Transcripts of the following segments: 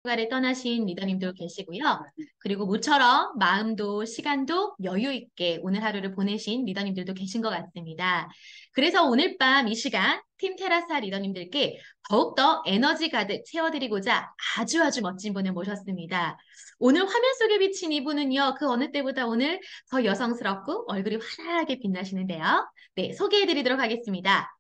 휴가를 떠나신 리더님도 계시고요. 그리고 모처럼 마음도 시간도 여유 있게 오늘 하루를 보내신 리더님들도 계신 것 같습니다. 그래서 오늘 밤 이 시간 팀 테라사 리더님들께 더욱더 에너지 가득 채워드리고자 아주 멋진 분을 모셨습니다. 오늘 화면 속에 비친 이분은요, 그 어느 때보다 오늘 더 여성스럽고 얼굴이 환하게 빛나시는데요. 네, 소개해드리도록 하겠습니다.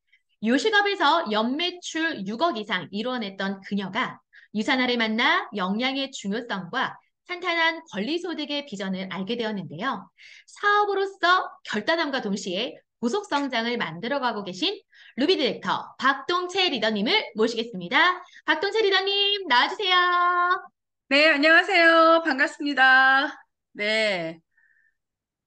요식업에서 연매출 6억 이상 이뤄냈던 그녀가 유산화를 만나 영양의 중요성과 탄탄한 권리소득의 비전을 알게 되었는데요. 사업으로서 결단함과 동시에 고속 성장을 만들어가고 계신 루비 디렉터 박동채 리더님을 모시겠습니다. 박동채 리더님 나와주세요. 네, 안녕하세요. 반갑습니다. 네.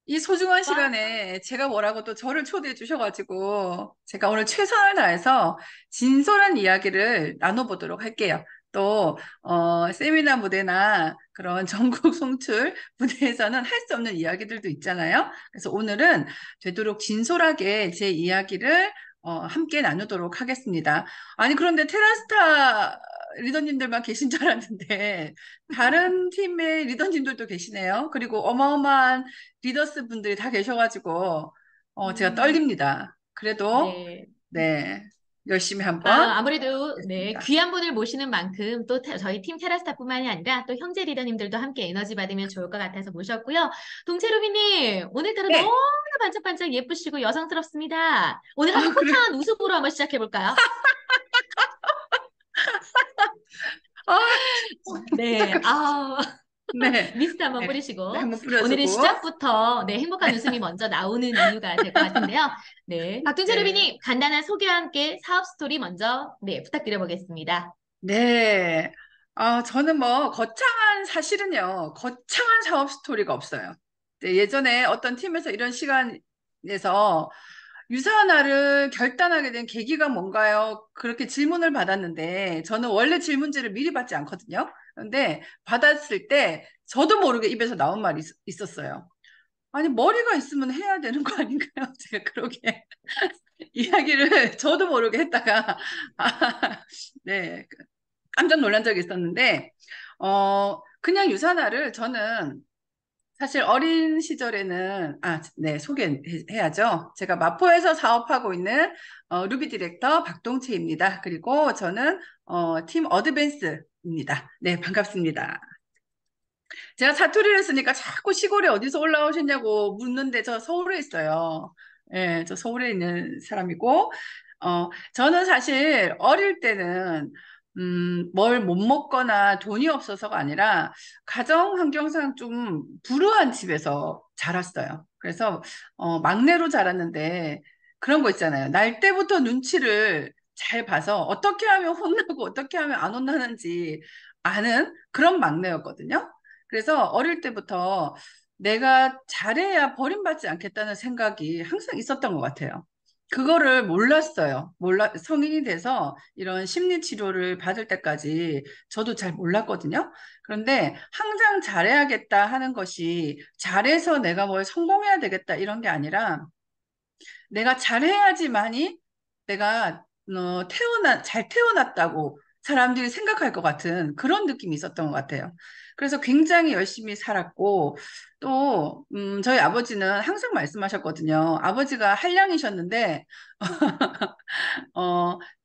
이 소중한 시간에 제가 뭐라고 또 저를 초대해 주셔가지고 제가 오늘 최선을 다해서 진솔한 이야기를 나눠보도록 할게요. 또, 세미나 무대나 그런 전국 송출 무대에서는 할 수 없는 이야기들도 있잖아요. 그래서 오늘은 되도록 진솔하게 제 이야기를 함께 나누도록 하겠습니다. 아니, 그런데 테라스타 리더님들만 계신 줄 알았는데, 다른 팀의 리더님들도 계시네요. 그리고 어마어마한 리더스 분들이 다 계셔가지고, 제가 음, 떨립니다. 그래도, 네. 네, 열심히 한번 아무래도 네, 하겠습니다. 귀한 분을 모시는 만큼 또 저희 팀 테라스타뿐만이 아니라 또 형제 리더님들도 함께 에너지 받으면 좋을 것 같아서 모셨고요. 동채루비님 오늘따라 너무 네. 반짝반짝 예쁘시고 여성스럽습니다. 오늘 아, 한번 그래. 호탕한 웃음으로 한번 시작해 볼까요? 아, 네, 잠깐. 네. 미스트 한번 네. 네, 뿌리시고 한번 오늘은 뿌려주고. 시작부터 네, 행복한 웃음이 먼저 나오는 이유가 될 것 같은데요. 네, 네. 박동채루비님 간단한 소개와 함께 사업 스토리 먼저 네, 부탁드려 보겠습니다. 네. 저는 뭐, 사실은요, 거창한 사업 스토리가 없어요. 네, 예전에 어떤 팀에서 이런 시간에서 유사화를 결단하게 된 계기가 뭔가요? 그렇게 질문을 받았는데, 저는 원래 질문지를 미리 받지 않거든요. 그런데 받았을 때, 저도 모르게 입에서 나온 말이 있었어요. 아니, 머리가 있으면 해야 되는 거 아닌가요? 제가 그러게 이야기를 저도 모르게 했다가, 네. 깜짝 놀란 적이 있었는데, 그냥 유산화를 저는 사실 어린 시절에는, 네, 소개해야죠. 제가 마포에서 사업하고 있는 루비 디렉터 박동채입니다. 그리고 저는 팀 어드밴스입니다. 네, 반갑습니다. 제가 사투리를 했으니까 자꾸 시골에 어디서 올라오셨냐고 묻는데 저 서울에 있어요. 예, 저 서울에 있는 사람이고, 저는 사실 어릴 때는, 뭘 못 먹거나 돈이 없어서가 아니라 가정 환경상 좀 불우한 집에서 자랐어요. 그래서, 막내로 자랐는데 그런 거 있잖아요. 날 때부터 눈치를 잘 봐서 어떻게 하면 혼나고 어떻게 하면 안 혼나는지 아는 그런 막내였거든요. 그래서 어릴 때부터 내가 잘해야 버림받지 않겠다는 생각이 항상 있었던 것 같아요. 그거를 몰랐어요. 성인이 돼서 이런 심리 치료를 받을 때까지 저도 잘 몰랐거든요. 그런데 항상 잘해야겠다 하는 것이 잘해서 내가 뭘 성공해야 되겠다 이런 게 아니라 내가 잘해야지만이 내가 잘 태어났다고 사람들이 생각할 것 같은 그런 느낌이 있었던 것 같아요. 그래서 굉장히 열심히 살았고 또 저희 아버지는 항상 말씀하셨거든요. 아버지가 한량이셨는데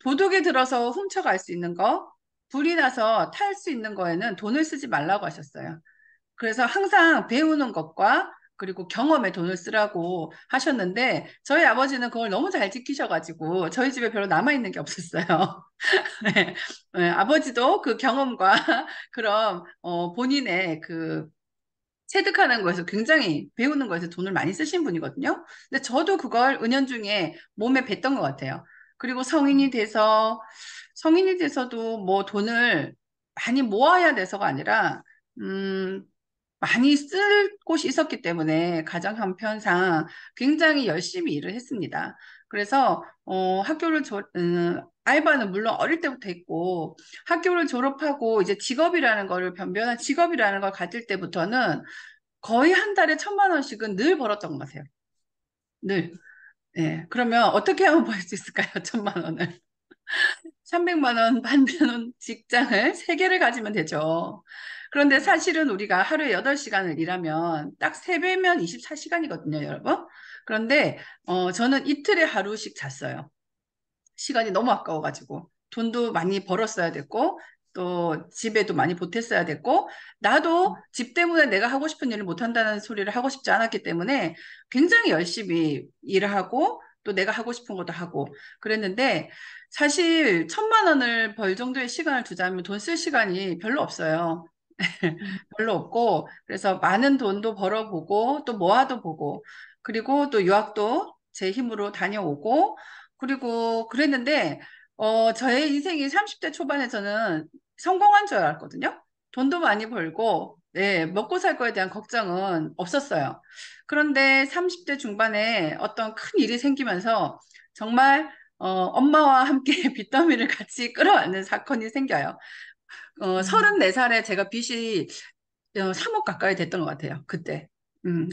도둑이 들어서 훔쳐갈 수 있는 거, 불이 나서 탈 수 있는 거에는 돈을 쓰지 말라고 하셨어요. 그래서 항상 배우는 것과 그리고 경험에 돈을 쓰라고 하셨는데 저희 아버지는 그걸 너무 잘 지키셔가지고 저희 집에 별로 남아있는 게 없었어요. 네. 네, 아버지도 그 경험과 그런 본인의 그 체득하는 거에서 굉장히 배우는 거에서 돈을 많이 쓰신 분이거든요. 근데 저도 그걸 은연중에 몸에 뱄던 것 같아요. 그리고 성인이 돼서도 뭐 돈을 많이 모아야 돼서가 아니라, 음, 많이 쓸 곳이 있었기 때문에 가정 형편상 굉장히 열심히 일을 했습니다. 그래서 알바는 물론 어릴 때부터 했고 학교를 졸업하고 이제 직업이라는 거를 변변한 직업이라는 걸 가질 때부터는 거의 한 달에 1,000만 원씩은 늘 벌었던 것 같아요. 늘. 예. 그러면 어떻게 하면 벌 수 있을까요? 1,000만 원을. 300만 원 받는 직장을 3개를 가지면 되죠. 그런데 사실은 우리가 하루에 8시간을 일하면 딱 3배면 24시간이거든요, 여러분. 그런데 저는 이틀에 하루씩 잤어요. 시간이 너무 아까워가지고 돈도 많이 벌었어야 됐고 또 집에도 많이 보탰어야 됐고 나도 집 때문에 내가 하고 싶은 일을 못한다는 소리를 하고 싶지 않았기 때문에 굉장히 열심히 일을 하고 또 내가 하고 싶은 것도 하고 그랬는데 사실 1,000만 원을 벌 정도의 시간을 두자면 돈 쓸 시간이 별로 없어요. 음, 별로 없고 그래서 많은 돈도 벌어보고 또 모아도 보고 그리고 또 유학도 제 힘으로 다녀오고 그리고 그랬는데 저의 인생이 30대 초반에 저는 성공한 줄 알았거든요. 돈도 많이 벌고 네, 먹고 살 거에 대한 걱정은 없었어요. 그런데 30대 중반에 어떤 큰 일이 생기면서 정말 엄마와 함께 빚더미를 같이 끌어안는 사건이 생겨요. 음, 34살에 제가 빚이 3억 가까이 됐던 것 같아요. 그때.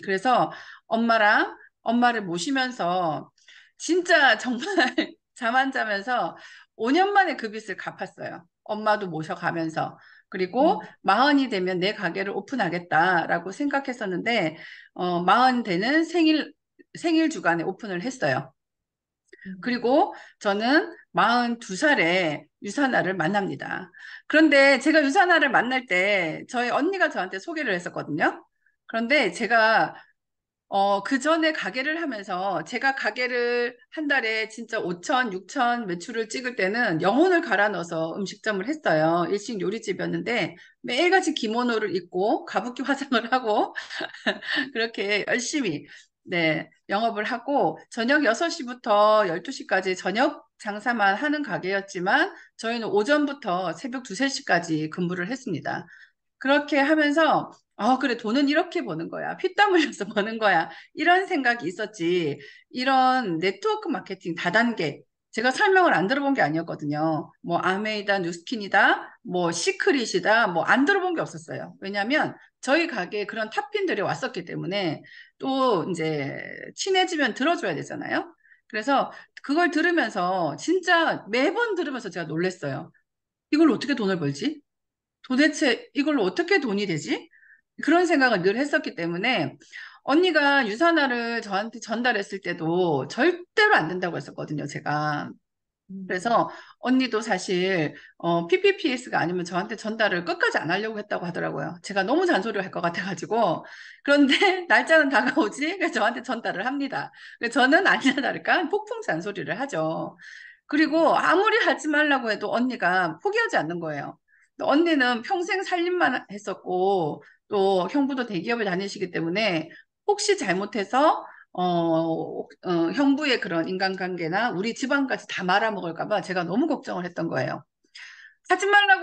그래서 엄마를 모시면서 진짜 정말 잠 안 자면서 5년 만에 그 빚을 갚았어요. 엄마도 모셔가면서. 그리고 음, 40이 되면 내 가게를 오픈하겠다라고 생각했었는데, 40 되는 생일 주간에 오픈을 했어요. 음, 그리고 저는 42살에 유사나를 만납니다. 그런데 제가 유사나를 만날 때 저희 언니가 저한테 소개를 했었거든요. 그런데 제가 그 전에 가게를 하면서 제가 가게를 한 달에 진짜 5천, 6천 매출을 찍을 때는 영혼을 갈아 넣어서 음식점을 했어요. 일식 요리집이었는데 매일같이 기모노를 입고 가부키 화장을 하고 그렇게 열심히 네, 영업을 하고 저녁 6시부터 12시까지 저녁 장사만 하는 가게였지만 저희는 오전부터 새벽 2, 3시까지 근무를 했습니다. 그렇게 하면서 그래 돈은 이렇게 버는 거야. 피땀 흘려서 버는 거야. 이런 생각이 있었지. 이런 네트워크 마케팅 다단계 제가 설명을 안 들어본 게 아니었거든요. 뭐 아메이다, 뉴스킨이다, 뭐 시크릿이다, 뭐 안 들어본 게 없었어요. 왜냐하면 저희 가게에 그런 탑핀들이 왔었기 때문에 또 이제 친해지면 들어줘야 되잖아요. 그래서 그걸 들으면서 진짜 매번 들으면서 제가 놀랬어요. 이걸 어떻게 돈을 벌지? 도대체 이걸로 어떻게 돈이 되지? 그런 생각을 늘 했었기 때문에 언니가 유산화를 저한테 전달했을 때도 절대로 안 된다고 했었거든요, 제가. 음, 그래서 언니도 사실 PPPS가 아니면 저한테 전달을 끝까지 안 하려고 했다고 하더라고요. 제가 너무 잔소리를 할 것 같아가지고. 그런데 날짜는 다가오지? 그래서 저한테 전달을 합니다. 그래서 저는 아니나 다를까 폭풍 잔소리를 하죠. 그리고 아무리 하지 말라고 해도 언니가 포기하지 않는 거예요. 또 언니는 평생 살림만 했었고 또 형부도 대기업을 다니시기 때문에 혹시 잘못해서 형부의 그런 인간관계나 우리 집안까지 다 말아먹을까 봐 제가 너무 걱정을 했던 거예요.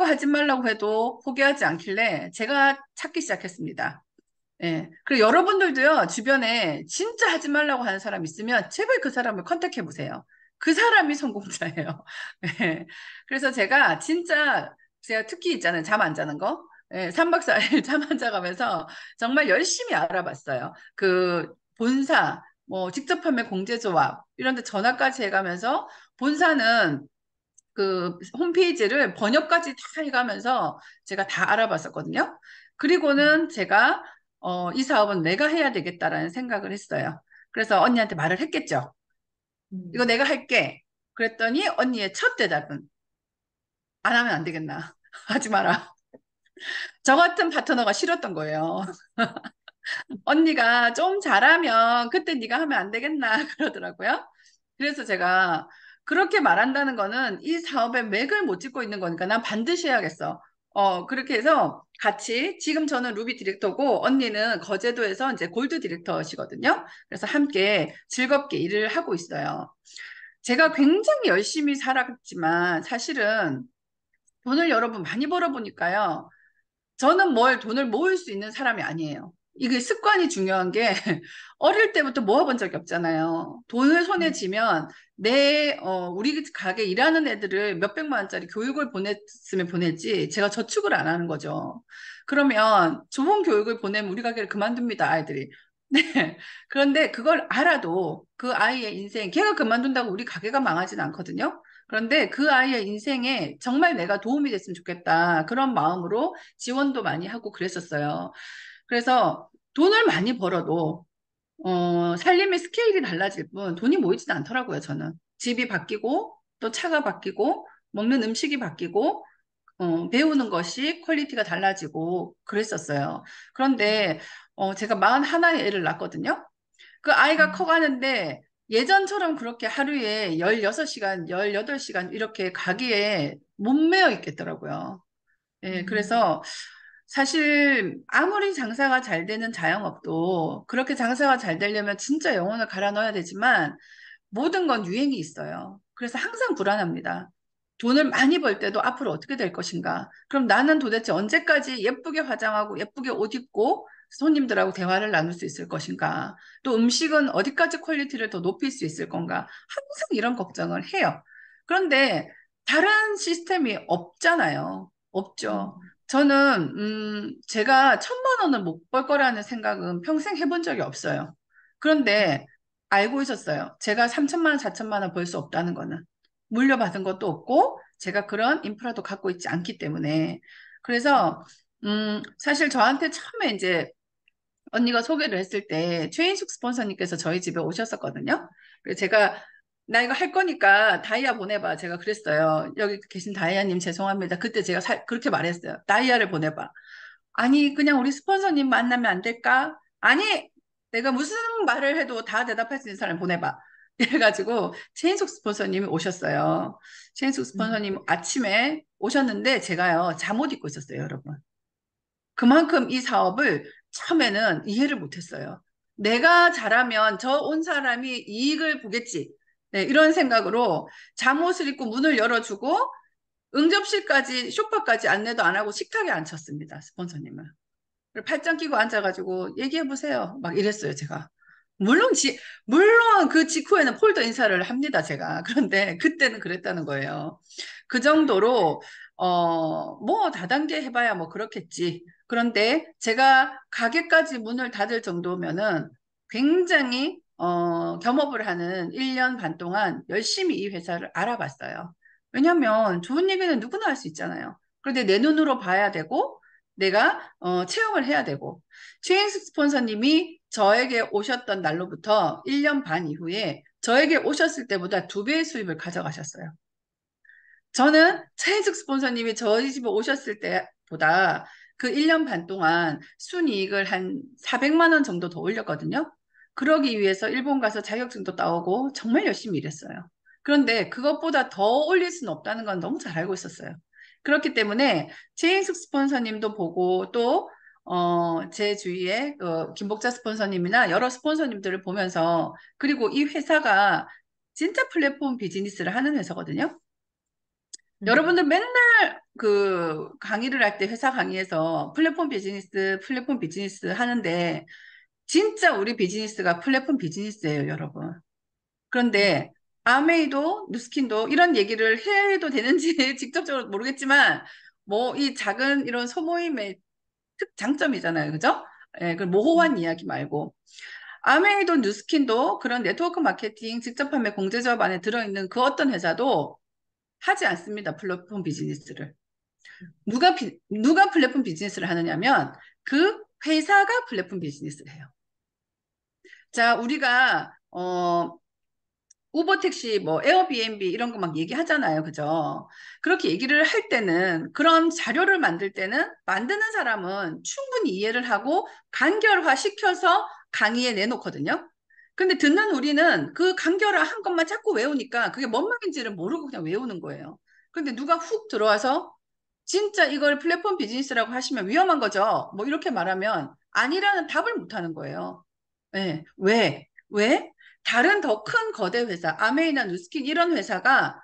하지 말라고 해도 포기하지 않길래 제가 찾기 시작했습니다. 예. 그리고 여러분들도요, 주변에 진짜 하지 말라고 하는 사람 있으면 제발 그 사람을 컨택해 보세요. 그 사람이 성공자예요. 예. 그래서 제가 특기 있잖아요. 잠 안 자는 거. 예, 3박 4일 잠 안 자가면서 정말 열심히 알아봤어요. 그 본사, 뭐 직접 판매 공제조합 이런 데 전화까지 해가면서 본사는 그 홈페이지를 번역까지 다 해가면서 제가 다 알아봤었거든요. 음, 그리고는 제가 이 사업은 내가 해야 되겠다라는 생각을 했어요. 그래서 언니한테 말을 했겠죠. 이거 음. 내가 할게. 그랬더니 언니의 첫 대답은 안 하면 안 되겠나. 하지 마라. 저 같은 파트너가 싫었던 거예요. 언니가 좀 잘하면 그때 네가 하면 안 되겠나 그러더라고요. 그래서 제가 그렇게 말한다는 거는 이 사업에 맥을 못 짚고 있는 거니까 난 반드시 해야겠어. 그렇게 해서 같이 지금 저는 루비 디렉터고 언니는 거제도에서 이제 골드 디렉터시거든요. 그래서 함께 즐겁게 일을 하고 있어요. 제가 굉장히 열심히 살았지만 사실은 돈을 여러분 많이 벌어보니까요. 저는 돈을 모을 수 있는 사람이 아니에요. 이게 습관이 중요한 게 어릴 때부터 모아본 적이 없잖아요. 돈을 손에 음. 쥐면 우리 가게 일하는 애들을 몇백만 원짜리 교육을 보냈으면 보냈지 제가 저축을 안 하는 거죠. 그러면 좋은 교육을 보내면 우리 가게를 그만둡니다, 아이들이. 네. 그런데 그걸 알아도 그 아이의 인생, 걔가 그만둔다고 우리 가게가 망하진 않거든요. 그런데 그 아이의 인생에 정말 내가 도움이 됐으면 좋겠다. 그런 마음으로 지원도 많이 하고 그랬었어요. 그래서 돈을 많이 벌어도 살림의 스케일이 달라질 뿐 돈이 모이지는 않더라고요, 저는. 집이 바뀌고 또 차가 바뀌고 먹는 음식이 바뀌고 배우는 것이 퀄리티가 달라지고 그랬었어요. 그런데 제가 41의 애를 낳았거든요. 그 아이가 음, 커가는데 예전처럼 그렇게 하루에 16시간, 18시간 이렇게 가기에 못 매여 있겠더라고요. 예, 음, 그래서 사실 아무리 장사가 잘 되는 자영업도 그렇게 장사가 잘 되려면 진짜 영혼을 갈아 넣어야 되지만 모든 건 유행이 있어요. 그래서 항상 불안합니다. 돈을 많이 벌 때도 앞으로 어떻게 될 것인가? 그럼 나는 도대체 언제까지 예쁘게 화장하고 예쁘게 옷 입고 손님들하고 대화를 나눌 수 있을 것인가? 또 음식은 어디까지 퀄리티를 더 높일 수 있을 건가? 항상 이런 걱정을 해요. 그런데 다른 시스템이 없잖아요. 없죠. 음, 저는 제가 1,000만 원을 못 벌 거라는 생각은 평생 해본 적이 없어요. 그런데 알고 있었어요. 제가 3천만 원, 4천만 원 벌 수 없다는 거는. 물려받은 것도 없고, 제가 그런 인프라도 갖고 있지 않기 때문에. 그래서, 사실 저한테 처음에 이제 언니가 소개를 했을 때 최인숙 스폰서님께서 저희 집에 오셨었거든요. 그래서 제가 나 이거 할 거니까 다이아 보내봐. 제가 그랬어요. 여기 계신 다이아님 죄송합니다. 그때 제가 그렇게 말했어요. 다이아를 보내봐. 아니, 그냥 우리 스폰서님 만나면 안 될까? 아니, 내가 무슨 말을 해도 다 대답할 수 있는 사람 보내봐. 이래가지고 최인숙 스폰서님이 오셨어요. 최인숙 음, 스폰서님 아침에 오셨는데 제가요, 잠옷 입고 있었어요, 여러분. 그만큼 이 사업을 처음에는 이해를 못했어요. 내가 잘하면 저 온 사람이 이익을 보겠지. 네, 이런 생각으로 잠옷을 입고 문을 열어주고 응접실까지, 쇼파까지 안내도 안 하고 식탁에 앉혔습니다, 스폰서님은. 팔짱 끼고 앉아가지고 얘기해보세요. 막 이랬어요, 제가. 물론, 물론 그 직후에는 폴더 인사를 합니다, 제가. 그런데 그때는 그랬다는 거예요. 그 정도로, 뭐 다단계 해봐야 뭐 그렇겠지. 그런데 제가 가게까지 문을 닫을 정도면은 굉장히, 겸업을 하는 1년 반 동안 열심히 이 회사를 알아봤어요. 왜냐면 좋은 얘기는 누구나 할 수 있잖아요. 그런데 내 눈으로 봐야 되고, 내가 체험을 해야 되고 최인숙 스폰서님이 저에게 오셨던 날로부터 1년 반 이후에 저에게 오셨을 때보다 2배의 수입을 가져가셨어요. 저는 최인숙 스폰서님이 저희 집에 오셨을 때보다 그 1년 반 동안 순이익을 한 400만 원 정도 더 올렸거든요. 그러기 위해서 일본 가서 자격증도 따오고 정말 열심히 일했어요. 그런데 그것보다 더 올릴 수는 없다는 건 너무 잘 알고 있었어요. 그렇기 때문에 최인숙 스폰서님도 보고 또 제 주위에 김복자 스폰서님이나 여러 스폰서님들을 보면서 그리고 이 회사가 진짜 플랫폼 비즈니스를 하는 회사거든요. 음, 여러분들 맨날 그 강의를 할 때 회사 강의에서 플랫폼 비즈니스 하는데 진짜 우리 비즈니스가 플랫폼 비즈니스예요, 여러분. 음, 그런데 아메이도 누스킨도 이런 얘기를 해도 되는지 직접적으로 모르겠지만 뭐 이 작은 이런 소모임의 장점이잖아요, 그죠? 예, 그 모호한 음, 이야기 말고 아메이도 뉴스킨도 그런 네트워크 마케팅 직접 판매 공제조합 안에 들어있는 그 어떤 회사도 하지 않습니다, 플랫폼 비즈니스를. 누가 플랫폼 비즈니스를 하느냐면 그 회사가 플랫폼 비즈니스를 해요. 자, 우리가 우버 택시, 뭐 에어비앤비 이런 거 막 얘기하잖아요. 그죠? 그렇게 얘기를 할 때는 그런 자료를 만들 때는 만드는 사람은 충분히 이해를 하고 간결화 시켜서 강의에 내놓거든요. 근데 듣는 우리는 그 간결화한 것만 자꾸 외우니까 그게 뭔 말인지를 모르고 그냥 외우는 거예요. 근데 누가 훅 들어와서 진짜 이걸 플랫폼 비즈니스라고 하시면 위험한 거죠. 뭐 이렇게 말하면 아니라는 답을 못 하는 거예요. 네. 왜? 왜? 다른 더 큰 거대 회사, 아메이나 누스킨 이런 회사가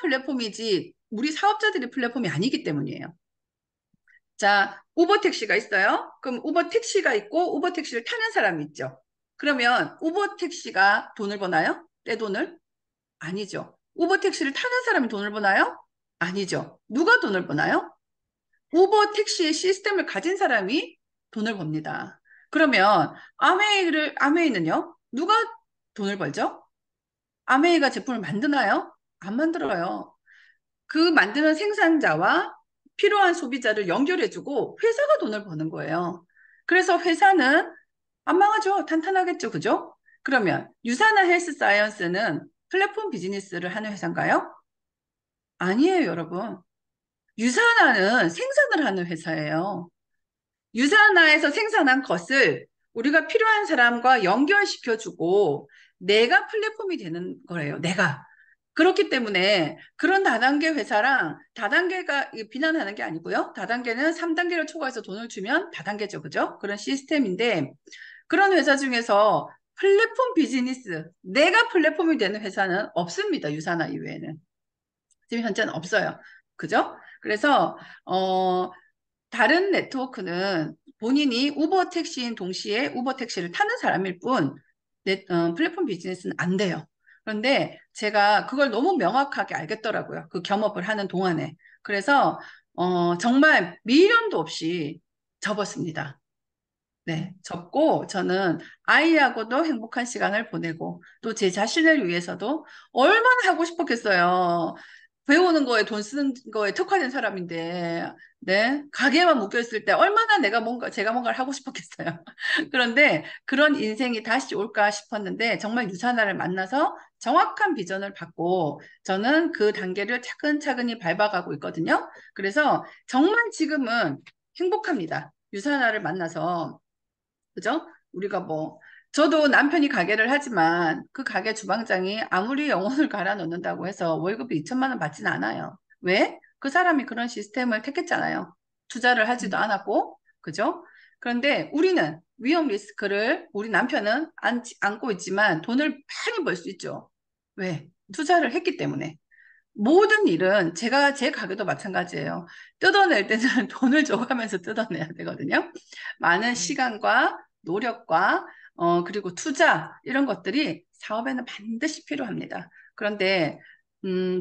플랫폼이지 우리 사업자들이 플랫폼이 아니기 때문이에요. 자, 우버 택시가 있어요. 그럼 우버 택시가 있고 우버 택시를 타는 사람이 있죠. 그러면 우버 택시가 돈을 버나요? 내 돈을? 아니죠. 우버 택시를 타는 사람이 돈을 버나요? 아니죠. 누가 돈을 버나요? 우버 택시의 시스템을 가진 사람이 돈을 법니다. 그러면 아메이는요? 누가 돈을 벌죠? 아메이가 제품을 만드나요? 안 만들어요. 그 만드는 생산자와 필요한 소비자를 연결해주고 회사가 돈을 버는 거예요. 그래서 회사는 안 망하죠. 탄탄하겠죠. 그죠? 그러면 유사나 헬스 사이언스는 플랫폼 비즈니스를 하는 회사인가요? 아니에요, 여러분. 유사나는 생산을 하는 회사예요. 유사나에서 생산한 것을 우리가 필요한 사람과 연결시켜주고 내가 플랫폼이 되는 거예요. 내가. 그렇기 때문에 그런 다단계 회사랑 다단계가 비난하는 게 아니고요. 다단계는 3단계를 초과해서 돈을 주면 다단계죠. 그죠? 그런 시스템인데 그런 회사 중에서 플랫폼 비즈니스, 내가 플랫폼이 되는 회사는 없습니다. 유사나 이외에는. 지금 현재는 없어요. 그죠? 그래서 다른 네트워크는 본인이 우버 택시인 동시에 우버 택시를 타는 사람일 뿐 플랫폼 비즈니스는 안 돼요. 그런데 제가 그걸 너무 명확하게 알겠더라고요. 그 겸업을 하는 동안에. 그래서 정말 미련도 없이 접었습니다. 네, 접고 저는 아이하고도 행복한 시간을 보내고 또 제 자신을 위해서도 얼마나 하고 싶었겠어요. 배우는 거에 돈 쓰는 거에 특화된 사람인데, 네, 가게에만 묶여 있을 때 얼마나 제가 뭔가를 하고 싶었겠어요. 그런데 그런 인생이 다시 올까 싶었는데 정말 유사나를 만나서 정확한 비전을 받고 저는 그 단계를 차근차근히 밟아가고 있거든요. 그래서 정말 지금은 행복합니다. 유사나를 만나서. 그죠? 우리가 뭐, 저도 남편이 가게를 하지만 그 가게 주방장이 아무리 영혼을 갈아 넣는다고 해서 월급이 2천만 원 받지는 않아요. 왜? 그 사람이 그런 시스템을 택했잖아요. 투자를 하지도 않았고, 그죠? 그런데 우리는 위험 리스크를 우리 남편은 안고 있지만 돈을 많이 벌 수 있죠. 왜? 투자를 했기 때문에. 모든 일은 제 가게도 마찬가지예요. 뜯어낼 때는 돈을 줘가면서 뜯어내야 되거든요. 많은 시간과 노력과 그리고 투자 이런 것들이 사업에는 반드시 필요합니다. 그런데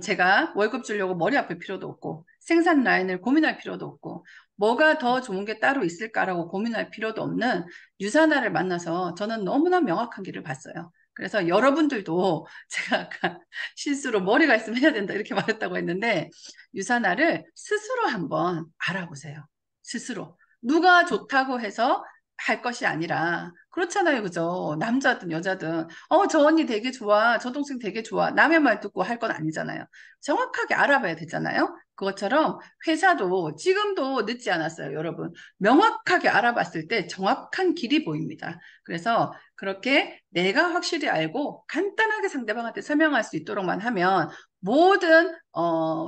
제가 월급 주려고 머리 아플 필요도 없고 생산 라인을 고민할 필요도 없고 뭐가 더 좋은 게 따로 있을까라고 고민할 필요도 없는 유사나를 만나서 저는 너무나 명확한 길을 봤어요. 그래서 여러분들도 제가 아까 실수로 머리가 있으면 해야 된다 이렇게 말했다고 했는데 유사나를 스스로 한번 알아보세요. 스스로. 누가 좋다고 해서 할 것이 아니라 그렇잖아요. 그죠? 남자든 여자든 저 언니 되게 좋아. 저 동생 되게 좋아. 남의 말 듣고 할 건 아니잖아요. 정확하게 알아봐야 되잖아요. 그것처럼 회사도 지금도 늦지 않았어요. 여러분. 명확하게 알아봤을 때 정확한 길이 보입니다. 그래서 그렇게 내가 확실히 알고 간단하게 상대방한테 설명할 수 있도록만 하면 모든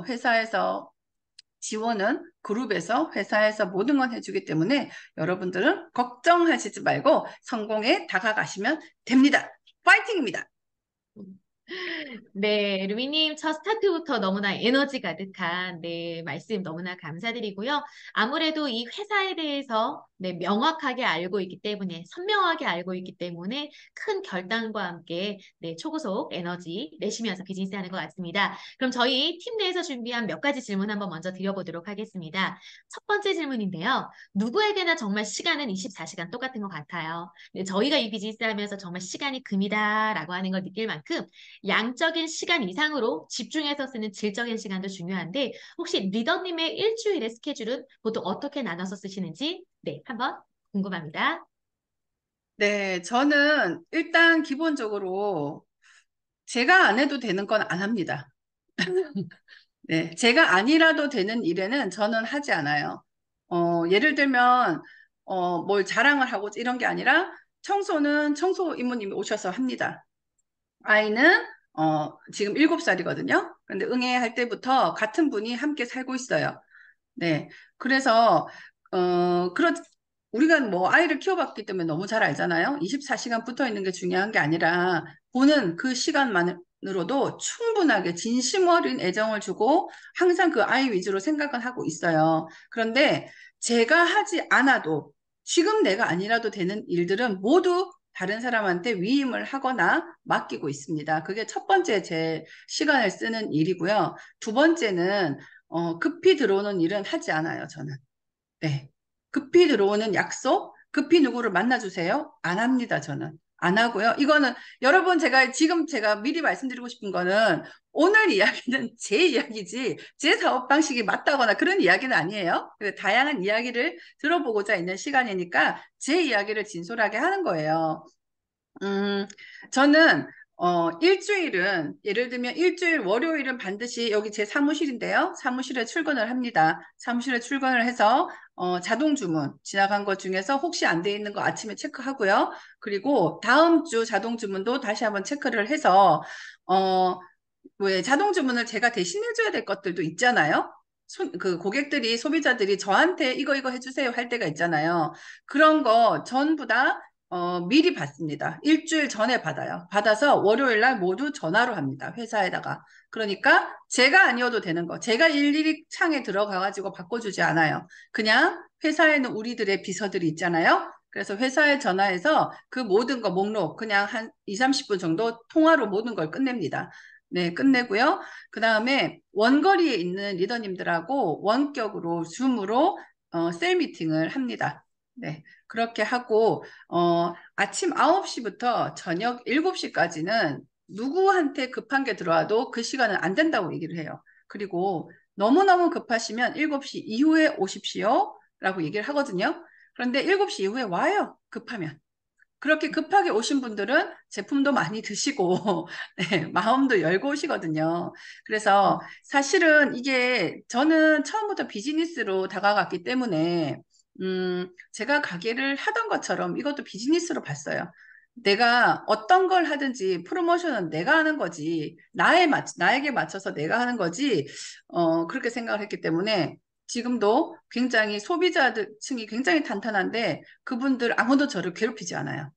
회사에서 지원은 그룹에서 회사에서 모든 건 해주기 때문에 여러분들은 걱정하시지 말고 성공에 다가가시면 됩니다. 파이팅입니다. 네, 루미님, 첫 스타트부터 너무나 에너지 가득한 네, 말씀 너무나 감사드리고요. 아무래도 이 회사에 대해서 네, 명확하게 알고 있기 때문에, 선명하게 알고 있기 때문에 큰 결단과 함께 네, 초고속 에너지 내시면서 비즈니스 하는 것 같습니다. 그럼 저희 팀 내에서 준비한 몇 가지 질문 한번 먼저 드려보도록 하겠습니다. 첫 번째 질문인데요. 누구에게나 정말 시간은 24시간 똑같은 것 같아요. 네, 저희가 이 비즈니스 하면서 정말 시간이 금이다라고 하는 걸 느낄 만큼 양적인 시간 이상으로 집중해서 쓰는 질적인 시간도 중요한데 혹시 리더님의 일주일의 스케줄은 보통 어떻게 나눠서 쓰시는지 네, 한번 궁금합니다. 네, 저는 일단 기본적으로 제가 안 해도 되는 건 안 합니다. 네, 제가 아니라도 되는 일에는 저는 하지 않아요. 예를 들면, 뭘 자랑을 하고 이런 게 아니라 청소는 청소 이모님이 오셔서 합니다. 아이는 지금 7살이거든요. 근데 응애할 때부터 같은 분이 함께 살고 있어요. 네. 그래서 그렇 우리가 뭐 아이를 키워봤기 때문에 너무 잘 알잖아요. 24시간 붙어 있는 게 중요한 게 아니라 보는 그 시간만으로도 충분하게 진심 어린 애정을 주고 항상 그 아이 위주로 생각을 하고 있어요. 그런데 제가 하지 않아도 지금 내가 아니라도 되는 일들은 모두 다른 사람한테 위임을 하거나 맡기고 있습니다. 그게 첫 번째 제 시간을 쓰는 일이고요. 두 번째는 급히 들어오는 일은 하지 않아요, 저는. 네. 급히 들어오는 약속, 급히 누구를 만나주세요? 안 합니다, 저는. 안 하고요. 이거는 여러분 지금 제가 미리 말씀드리고 싶은 거는 오늘 이야기는 제 이야기지 제 사업 방식이 맞다거나 그런 이야기는 아니에요. 다양한 이야기를 들어보고자 있는 시간이니까 제 이야기를 진솔하게 하는 거예요. 음, 저는 일주일은 예를 들면 일주일 월요일은 반드시 여기 제 사무실인데요. 사무실에 출근을 합니다. 사무실에 출근을 해서 자동 주문 지나간 것 중에서 혹시 안 돼 있는 거 아침에 체크하고요. 그리고 다음 주 자동 주문도 다시 한번 체크를 해서 어, 왜 자동 주문을 제가 대신해 줘야 될 것들도 있잖아요. 그 고객들이 소비자들이 저한테 이거 해주세요 할 때가 있잖아요. 그런 거 전부 다 미리 받습니다. 일주일 전에 받아요. 받아서 월요일 날 모두 전화로 합니다. 회사에다가. 그러니까 제가 아니어도 되는 거. 제가 일일이 창에 들어가가지고 바꿔주지 않아요. 그냥 회사에는 우리들의 비서들이 있잖아요. 그래서 회사에 전화해서 그 모든 거 목록 그냥 한 2, 30분 정도 통화로 모든 걸 끝냅니다. 네, 끝내고요. 그 다음에 원거리에 있는 리더님들하고 원격으로 줌으로 셀 미팅을 합니다. 네, 그렇게 하고 아침 9시부터 저녁 7시까지는 누구한테 급한 게 들어와도 그 시간은 안 된다고 얘기를 해요. 그리고 너무너무 급하시면 7시 이후에 오십시오 라고 얘기를 하거든요. 그런데 7시 이후에 와요. 급하면. 그렇게 급하게 오신 분들은 제품도 많이 드시고 네, 마음도 열고 오시거든요. 그래서 사실은 이게 저는 처음부터 비즈니스로 다가갔기 때문에 제가 가게를 하던 것처럼 이것도 비즈니스로 봤어요. 내가 어떤 걸 하든지 프로모션은 내가 하는 거지, 나에게 맞춰서 내가 하는 거지, 그렇게 생각을 했기 때문에 지금도 굉장히 소비자들 층이 굉장히 탄탄한데 그분들 아무도 저를 괴롭히지 않아요.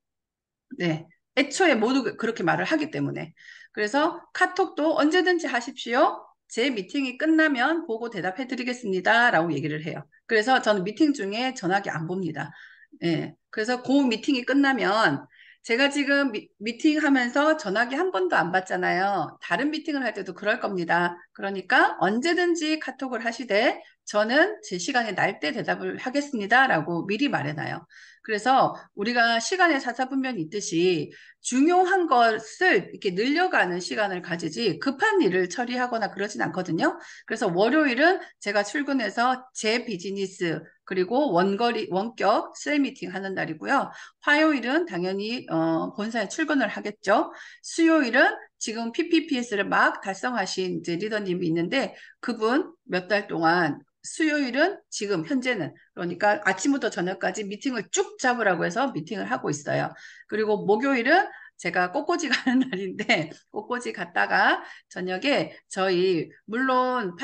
네. 애초에 모두 그렇게 말을 하기 때문에. 그래서 카톡도 언제든지 하십시오. 제 미팅이 끝나면 보고 대답해 드리겠습니다. 라고 얘기를 해요. 그래서 저는 미팅 중에 전화기 안 봅니다. 예. 그래서 그 미팅이 끝나면 제가 지금 미팅 하면서 전화기 한 번도 안 받잖아요. 다른 미팅을 할 때도 그럴 겁니다. 그러니까 언제든지 카톡을 하시되 저는 제 시간에 날 때 대답을 하겠습니다. 라고 미리 말해놔요. 그래서 우리가 시간의 사사분면이 있듯이 중요한 것을 이렇게 늘려가는 시간을 가지지 급한 일을 처리하거나 그러진 않거든요. 그래서 월요일은 제가 출근해서 제 비즈니스 그리고 원격 셀 미팅 하는 날이고요. 화요일은 당연히 본사에 출근을 하겠죠. 수요일은 지금 PPPS를 막 달성하신 이제 리더님이 있는데 그분 몇 달 동안 수요일은 지금 현재는 그러니까 아침부터 저녁까지 미팅을 쭉 잡으라고 해서 미팅을 하고 있어요. 그리고 목요일은 제가 꽃꽂이 가는 날인데 꽃꽂이 갔다가 저녁에 저희 물론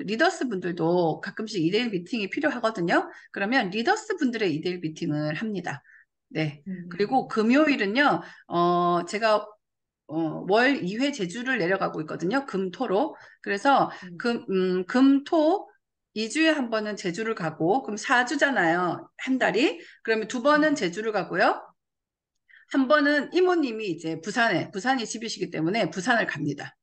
리더스 분들도 가끔씩 2대1 미팅이 필요하거든요. 그러면 리더스 분들의 2대1 미팅을 합니다. 네. 그리고 금요일은요, 제가 월 2회 제주를 내려가고 있거든요. 금토로. 그래서 금토 2주에 한 번은 제주를 가고 그럼 4주잖아요. 한 달이. 그러면 두 번은 제주를 가고요. 한 번은 이모님이 이제 부산이 집이시기 때문에 부산을 갑니다.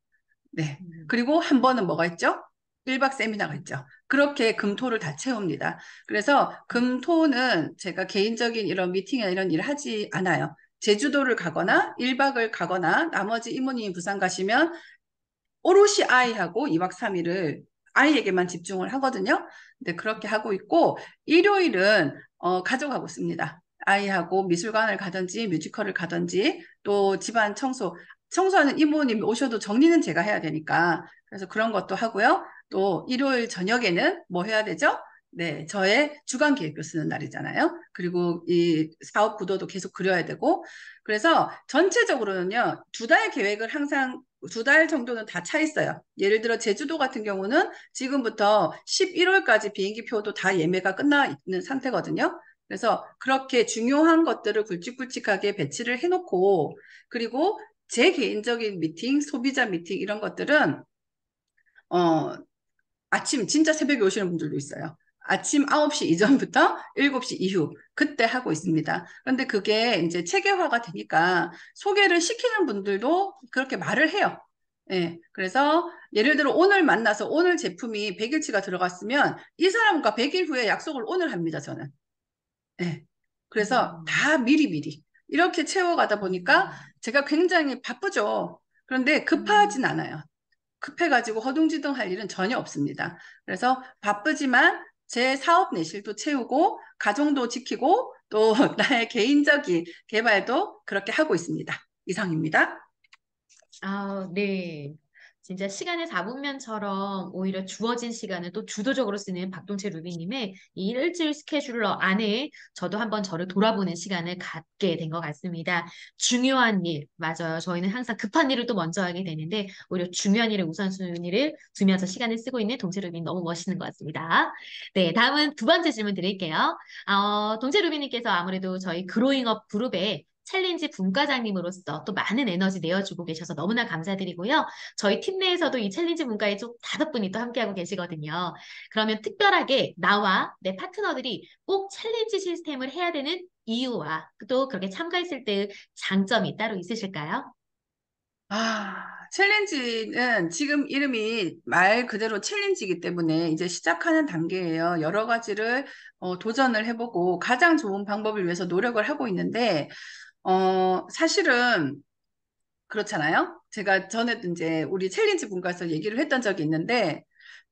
네. 그리고 한 번은 뭐가 있죠? 1박 세미나가 있죠. 그렇게 금토를 다 채웁니다. 그래서 금토는 제가 개인적인 이런 미팅이나 이런 일을 하지 않아요. 제주도를 가거나 1박을 가거나 나머지 이모님이 부산 가시면 오롯이 아이하고 2박 3일을 아이에게만 집중을 하거든요. 근데 그렇게 하고 있고 일요일은 가족하고 씁니다. 아이하고 미술관을 가든지 뮤지컬을 가든지 또 집안 청소하는 이모님이 오셔도 정리는 제가 해야 되니까 그래서 그런 것도 하고요. 또 일요일 저녁에는 뭐 해야 되죠? 네, 저의 주간 계획표 쓰는 날이잖아요. 그리고 이 사업 구도도 계속 그려야 되고 그래서 전체적으로는요, 2달 계획을 항상 2달 정도는 다 차 있어요. 예를 들어 제주도 같은 경우는 지금부터 11월까지 비행기 표도 다 예매가 끝나 있는 상태거든요. 그래서 그렇게 중요한 것들을 굵직굵직하게 배치를 해놓고 그리고 제 개인적인 미팅, 소비자 미팅 이런 것들은 어, 아침 진짜 새벽에 오시는 분들도 있어요. 아침 9시 이전부터 7시 이후 그때 하고 있습니다. 그런데 그게 이제 체계화가 되니까 소개를 시키는 분들도 그렇게 말을 해요. 예. 그래서 예를 들어 오늘 만나서 오늘 제품이 100일치가 들어갔으면 이 사람과 100일 후에 약속을 오늘 합니다, 저는. 예. 그래서 다 미리미리. 이렇게 채워가다 보니까 제가 굉장히 바쁘죠. 그런데 음. 급하진 않아요. 급해가지고 허둥지둥 할 일은 전혀 없습니다. 그래서 바쁘지만 제 사업 내실도 채우고 가정도 지키고 또 나의 개인적인 개발도 그렇게 하고 있습니다. 이상입니다. 아, 네. 진짜 시간을 잡으면처럼 오히려 주어진 시간을 또 주도적으로 쓰는 박동채 루비님의 이 일주일 스케줄러 안에 저도 한번 저를 돌아보는 시간을 갖게 된 것 같습니다. 중요한 일, 맞아요. 저희는 항상 급한 일을 또 먼저 하게 되는데 오히려 중요한 일을 우선순위를 두면서 시간을 쓰고 있는 동채 루비님 너무 멋있는 것 같습니다. 네, 다음은 두 번째 질문 드릴게요. 동채 루비님께서 아무래도 저희 그로잉업 그룹에 챌린지 분과장님으로서 또 많은 에너지 내어주고 계셔서 너무나 감사드리고요. 저희 팀 내에서도 이 챌린지 분과에 좀 5분이 또 함께하고 계시거든요. 그러면 특별하게 나와 내 파트너들이 꼭 챌린지 시스템을 해야 되는 이유와 또 그렇게 참가했을 때의 장점이 따로 있으실까요? 챌린지는 지금 이름이 말 그대로 챌린지이기 때문에 이제 시작하는 단계예요. 여러 가지를 도전을 해보고 가장 좋은 방법을 위해서 노력을 하고 있는데, 사실은 그렇잖아요. 제가 전에 이제 우리 챌린지 분과에서 얘기를 했던 적이 있는데,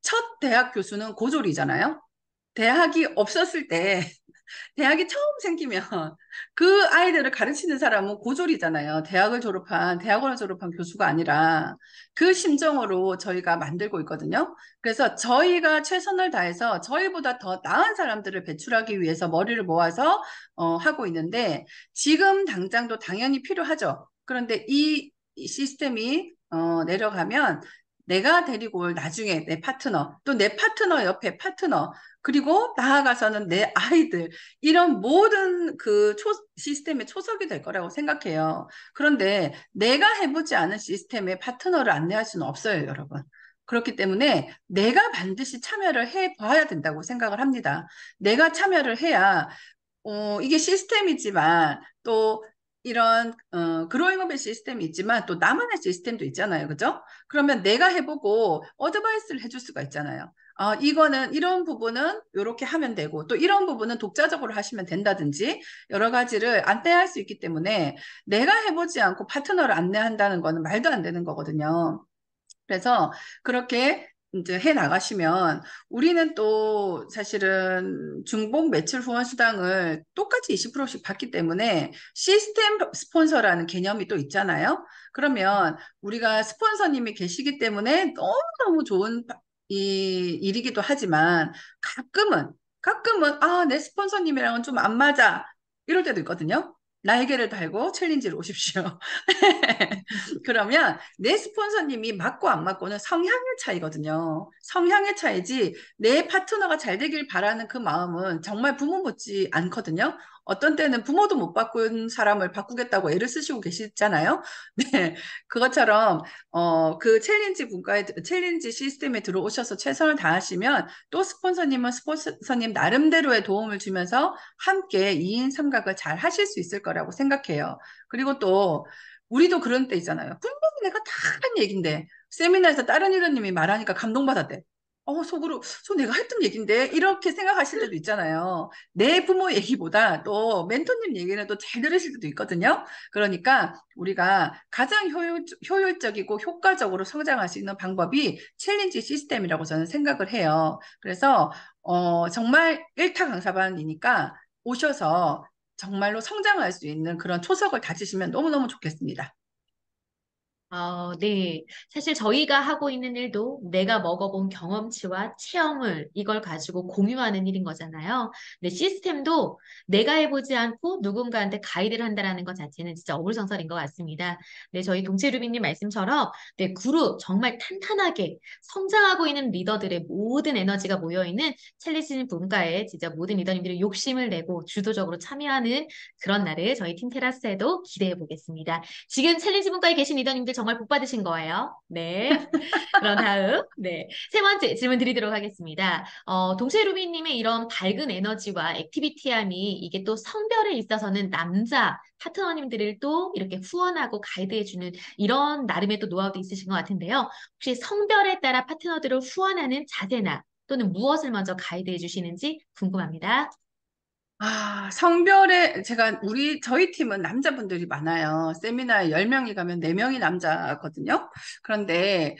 첫 대학 교수는 고졸이잖아요. 대학이 없었을 때 대학이 처음 생기면 그 아이들을 가르치는 사람은 고졸이잖아요. 대학원을 졸업한 교수가 아니라 그 심정으로 저희가 만들고 있거든요. 그래서 저희가 최선을 다해서 저희보다 더 나은 사람들을 배출하기 위해서 머리를 모아서 하고 있는데 지금 당장도 당연히 필요하죠. 그런데 이 시스템이 내려가면 내가 데리고 올 나중에 내 파트너, 또 내 파트너 옆에 파트너, 그리고 나아가서는 내 아이들, 이런 모든 시스템의 초석이 될 거라고 생각해요. 그런데 내가 해보지 않은 시스템에 파트너를 안내할 수는 없어요, 여러분. 그렇기 때문에 내가 반드시 참여를 해 봐야 된다고 생각을 합니다. 내가 참여를 해야 이게 시스템이지만 또 이런 그로잉업의 시스템이 있지만 또 나만의 시스템도 있잖아요. 그죠? 그러면 내가 해보고 어드바이스를 해줄 수가 있잖아요. 이거는 이런 부분은 이렇게 하면 되고 또 이런 부분은 독자적으로 하시면 된다든지 여러 가지를 안내할 수 있기 때문에 내가 해보지 않고 파트너를 안내한다는 거는 말도 안 되는 거거든요. 그래서 그렇게 이제 해 나가시면 우리는 또 사실은 중복 매출 후원 수당을 똑같이 20%씩 받기 때문에 시스템 스폰서라는 개념이 또 있잖아요. 그러면 우리가 스폰서님이 계시기 때문에 너무너무 좋은 이 일이기도 하지만 가끔은 내 스폰서님이랑은 좀 안 맞아. 이럴 때도 있거든요. 날개를 달고 챌린지를 오십시오. 그러면 내 스폰서님이 맞고 안 맞고는 성향의 차이거든요. 성향의 차이지 내 파트너가 잘 되길 바라는 그 마음은 정말 부모 못지 않거든요. 어떤 때는 부모도 못 바꾼 사람을 바꾸겠다고 애를 쓰시고 계시잖아요. 네, 그것처럼 그 챌린지 시스템에 들어오셔서 최선을 다하시면 또 스폰서님은 스폰서님 나름대로의 도움을 주면서 함께 2인 삼각을 잘 하실 수 있을 거라고 생각해요. 그리고 또 우리도 그런 때 있잖아요. 분명히 내가 다 한 얘긴데 세미나에서 다른 리더님이 말하니까 감동받았대. 속으로 내가 했던 얘긴데 이렇게 생각하실 때도 있잖아요. 내 부모 얘기보다 또 멘토님 얘기는 또 잘 들으실 때도 있거든요. 그러니까 우리가 가장 효율적이고 효과적으로 성장할 수 있는 방법이 챌린지 시스템이라고 저는 생각을 해요. 그래서 정말 일타강사반이니까 오셔서 정말로 성장할 수 있는 그런 초석을 다지시면 너무너무 좋겠습니다. 네. 사실 저희가 하고 있는 일도 내가 먹어본 경험치와 체험을 이걸 가지고 공유하는 일인 거잖아요. 근데 시스템도 내가 해보지 않고 누군가한테 가이드를 한다라는 것 자체는 진짜 어불성설인 것 같습니다. 네, 저희 동채루비님 말씀처럼 네, 그룹 정말 탄탄하게 성장하고 있는 리더들의 모든 에너지가 모여있는 챌린지 분과에 진짜 모든 리더님들이 욕심을 내고 주도적으로 참여하는 그런 날을 저희 팀 테라스에도 기대해 보겠습니다. 지금 챌린지 분과에 계신 리더님들 정말 복 받으신 거예요. 네. 그런 다음, 네. 세 번째 질문 드리도록 하겠습니다. 동체 루비님의 이런 밝은 에너지와 액티비티함이 이게 또 성별에 있어서는 남자 파트너님들을 또 이렇게 후원하고 가이드해주는 이런 나름의 또 노하우도 있으신 것 같은데요. 혹시 성별에 따라 파트너들을 후원하는 자세나 또는 무엇을 먼저 가이드해 주시는지 궁금합니다. 저희 팀은 남자분들이 많아요. 세미나에 10명이 가면 4명이 남자거든요. 그런데,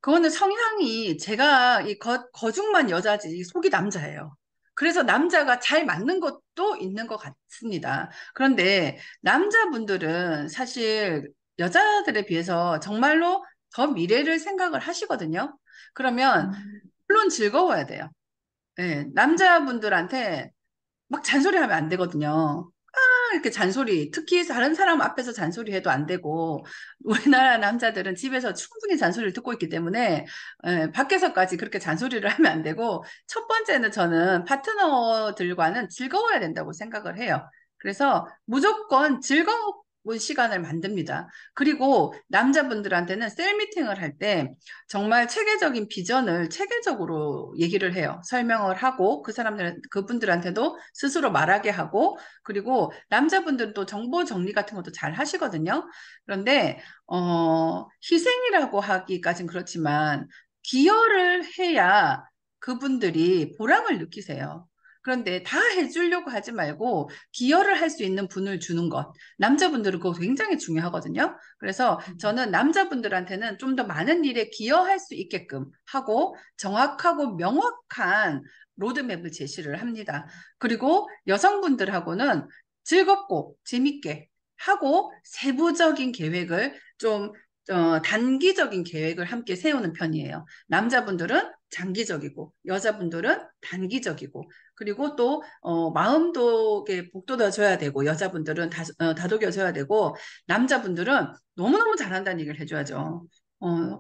그거는 성향이 제가 거중만 여자지 속이 남자예요. 그래서 남자가 잘 맞는 것도 있는 것 같습니다. 그런데 남자분들은 사실 여자들에 비해서 정말로 더 미래를 생각을 하시거든요. 그러면, 음, 물론 즐거워야 돼요. 네, 남자분들한테 막 잔소리하면 안 되거든요. 이렇게 잔소리, 특히 다른 사람 앞에서 잔소리 해도 안 되고, 우리나라 남자들은 집에서 충분히 잔소리를 듣고 있기 때문에, 밖에서까지 그렇게 잔소리를 하면 안 되고, 첫 번째는 저는 파트너들과는 즐거워야 된다고 생각을 해요. 그래서 무조건 즐거운 시간을 만듭니다. 그리고 남자분들한테는 셀 미팅을 할 때 정말 체계적인 비전을 체계적으로 얘기를 해요. 설명을 하고 그분들한테도 스스로 말하게 하고 그리고 남자분들도 정보 정리 같은 것도 잘 하시거든요. 그런데 희생이라고 하기까진 그렇지만 기여를 해야 그분들이 보람을 느끼세요. 그런데 다 해주려고 하지 말고 기여를 할 수 있는 분을 주는 것. 남자분들은 그거 굉장히 중요하거든요. 그래서 저는 남자분들한테는 좀 더 많은 일에 기여할 수 있게끔 하고 정확하고 명확한 로드맵을 제시를 합니다. 그리고 여성분들하고는 즐겁고 재밌게 하고 세부적인 계획을 좀 단기적인 계획을 함께 세우는 편이에요. 남자분들은 장기적이고 여자분들은 단기적이고 그리고 또 마음도 북돋아줘야 되고 여자분들은 다독여줘야 되고 남자분들은 너무너무 잘한다는 얘기를 해줘야죠.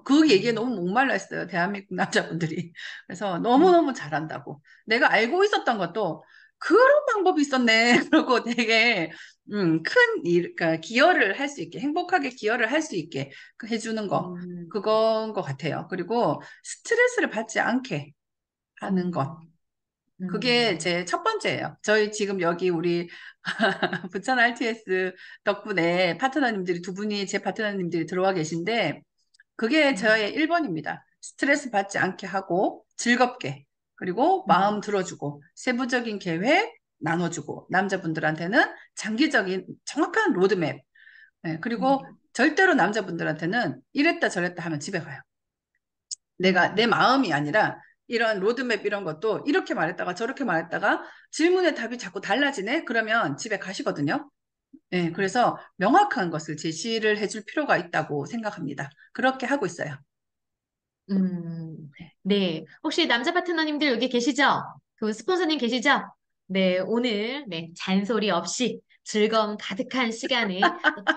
그 얘기에 음, 너무 목말라 했어요. 대한민국 남자분들이. 그래서 음, 너무너무 잘한다고. 내가 알고 있었던 것도 그런 방법이 있었네. 그러고 되게 그러니까 기여를 할 수 있게 행복하게 기여를 할 수 있게 해주는 거 음, 그건 것 같아요. 그리고 스트레스를 받지 않게 하는 것. 음, 그게 음, 제 첫 번째예요. 저희 지금 여기 우리 부천 RTS 덕분에 파트너님들이 두 분이 제 파트너님들이 들어와 계신데 그게 음, 저의 1번입니다. 스트레스 받지 않게 하고 즐겁게 그리고 마음 음, 들어주고 세부적인 계획 나눠주고 남자분들한테는 장기적인 정확한 로드맵 그리고 음, 절대로 남자분들한테는 이랬다 저랬다 하면 집에 가요. 내가 내 음, 마음이 아니라 이런 로드맵 이런 것도 이렇게 말했다가 저렇게 말했다가 질문의 답이 자꾸 달라지네? 그러면 집에 가시거든요. 네, 그래서 명확한 것을 제시를 해줄 필요가 있다고 생각합니다. 그렇게 하고 있어요. 음. 네. 혹시 남자 파트너님들 여기 계시죠? 그 스폰서님 계시죠? 네. 오늘, 네. 잔소리 없이 즐거움 가득한 시간을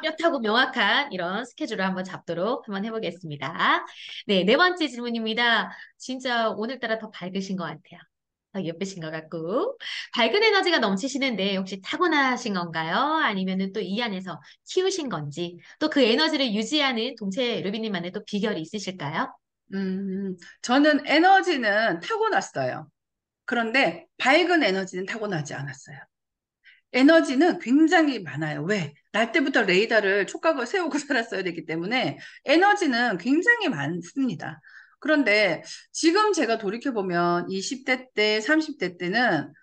뚜렷하고 명확한 이런 스케줄을 한번 잡도록 한번 해보겠습니다. 네. 네 번째 질문입니다. 진짜 오늘따라 더 밝으신 것 같아요. 더 예쁘신 것 같고. 밝은 에너지가 넘치시는데 혹시 타고나신 건가요? 아니면은 또 이 안에서 키우신 건지, 또 그 에너지를 유지하는 동체 루비님만의 또 비결이 있으실까요? 저는 에너지는 타고났어요. 그런데 밝은 에너지는 타고나지 않았어요. 에너지는 굉장히 많아요. 왜? 날 때부터 레이더를 촉각을 세우고 살았어야 되기 때문에 에너지는 굉장히 많습니다. 그런데 지금 제가 돌이켜보면 20대 때, 30대 때는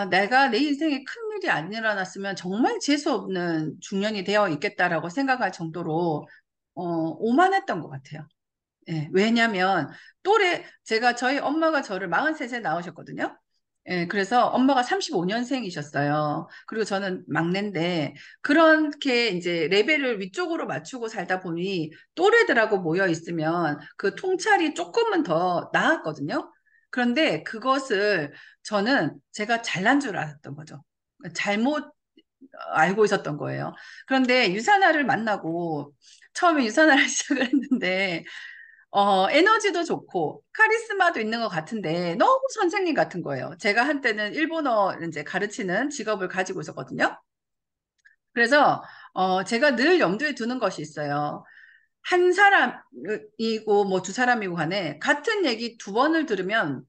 내가 내 인생에 큰일이 안 일어났으면 정말 재수 없는 중년이 되어 있겠다라고 생각할 정도로 오만했던 것 같아요. 예, 왜냐면 저희 엄마가 저를 43세 낳으셨거든요. 예, 그래서 엄마가 35년생이셨어요. 그리고 저는 막내인데, 그렇게 이제 레벨을 위쪽으로 맞추고 살다 보니 또래들하고 모여 있으면 그 통찰이 조금은 더 나았거든요. 그런데 그것을 저는 제가 잘난 줄 알았던 거죠. 잘못 알고 있었던 거예요. 그런데 유사나를 만나고 처음에 유사나를 시작을 했는데 에너지도 좋고, 카리스마도 있는 것 같은데, 너무 선생님 같은 거예요. 제가 한때는 일본어 이제 가르치는 직업을 가지고 있었거든요. 그래서, 제가 늘 염두에 두는 것이 있어요. 한 사람이고, 뭐 두 사람이고 간에, 같은 얘기 두 번을 들으면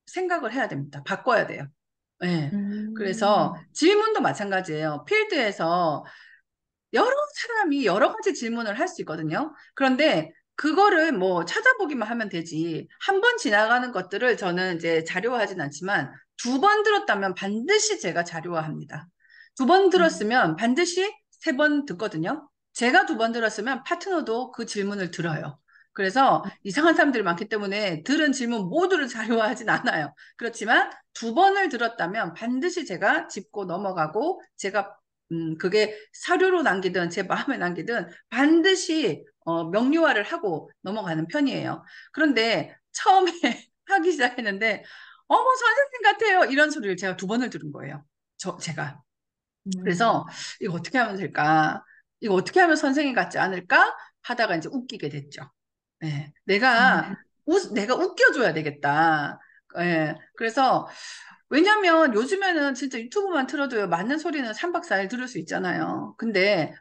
생각을 해야 됩니다. 바꿔야 돼요. 네. 그래서 음, 질문도 마찬가지예요. 필드에서 여러 사람이 여러 가지 질문을 할 수 있거든요. 그런데 그거를 뭐 찾아보기만 하면 되지. 한 번 지나가는 것들을 저는 이제 자료화하진 않지만 두 번 들었다면 반드시 제가 자료화합니다. 두 번 음, 들었으면 반드시 세 번 듣거든요. 제가 두 번 들었으면 파트너도 그 질문을 들어요. 그래서 이상한 사람들이 많기 때문에 들은 질문 모두를 자료화하진 않아요. 그렇지만 두 번을 들었다면 반드시 제가 짚고 넘어가고 제가 그게 사료로 남기든 제 마음에 남기든 반드시 명료화를 하고 넘어가는 편이에요. 그런데 처음에 하기 시작했는데 어머 선생님 같아요 이런 소리를 제가 두 번을 들은 거예요. 제가. 그래서 음, 이거 어떻게 하면 될까? 이거 어떻게 하면 선생님 같지 않을까? 하다가 이제 웃기게 됐죠. 예, 음, 내가 웃겨줘야 되겠다. 예, 그래서, 왜냐면 요즘에는 진짜 유튜브만 틀어도요, 맞는 소리는 3박 4일 들을 수 있잖아요. 근데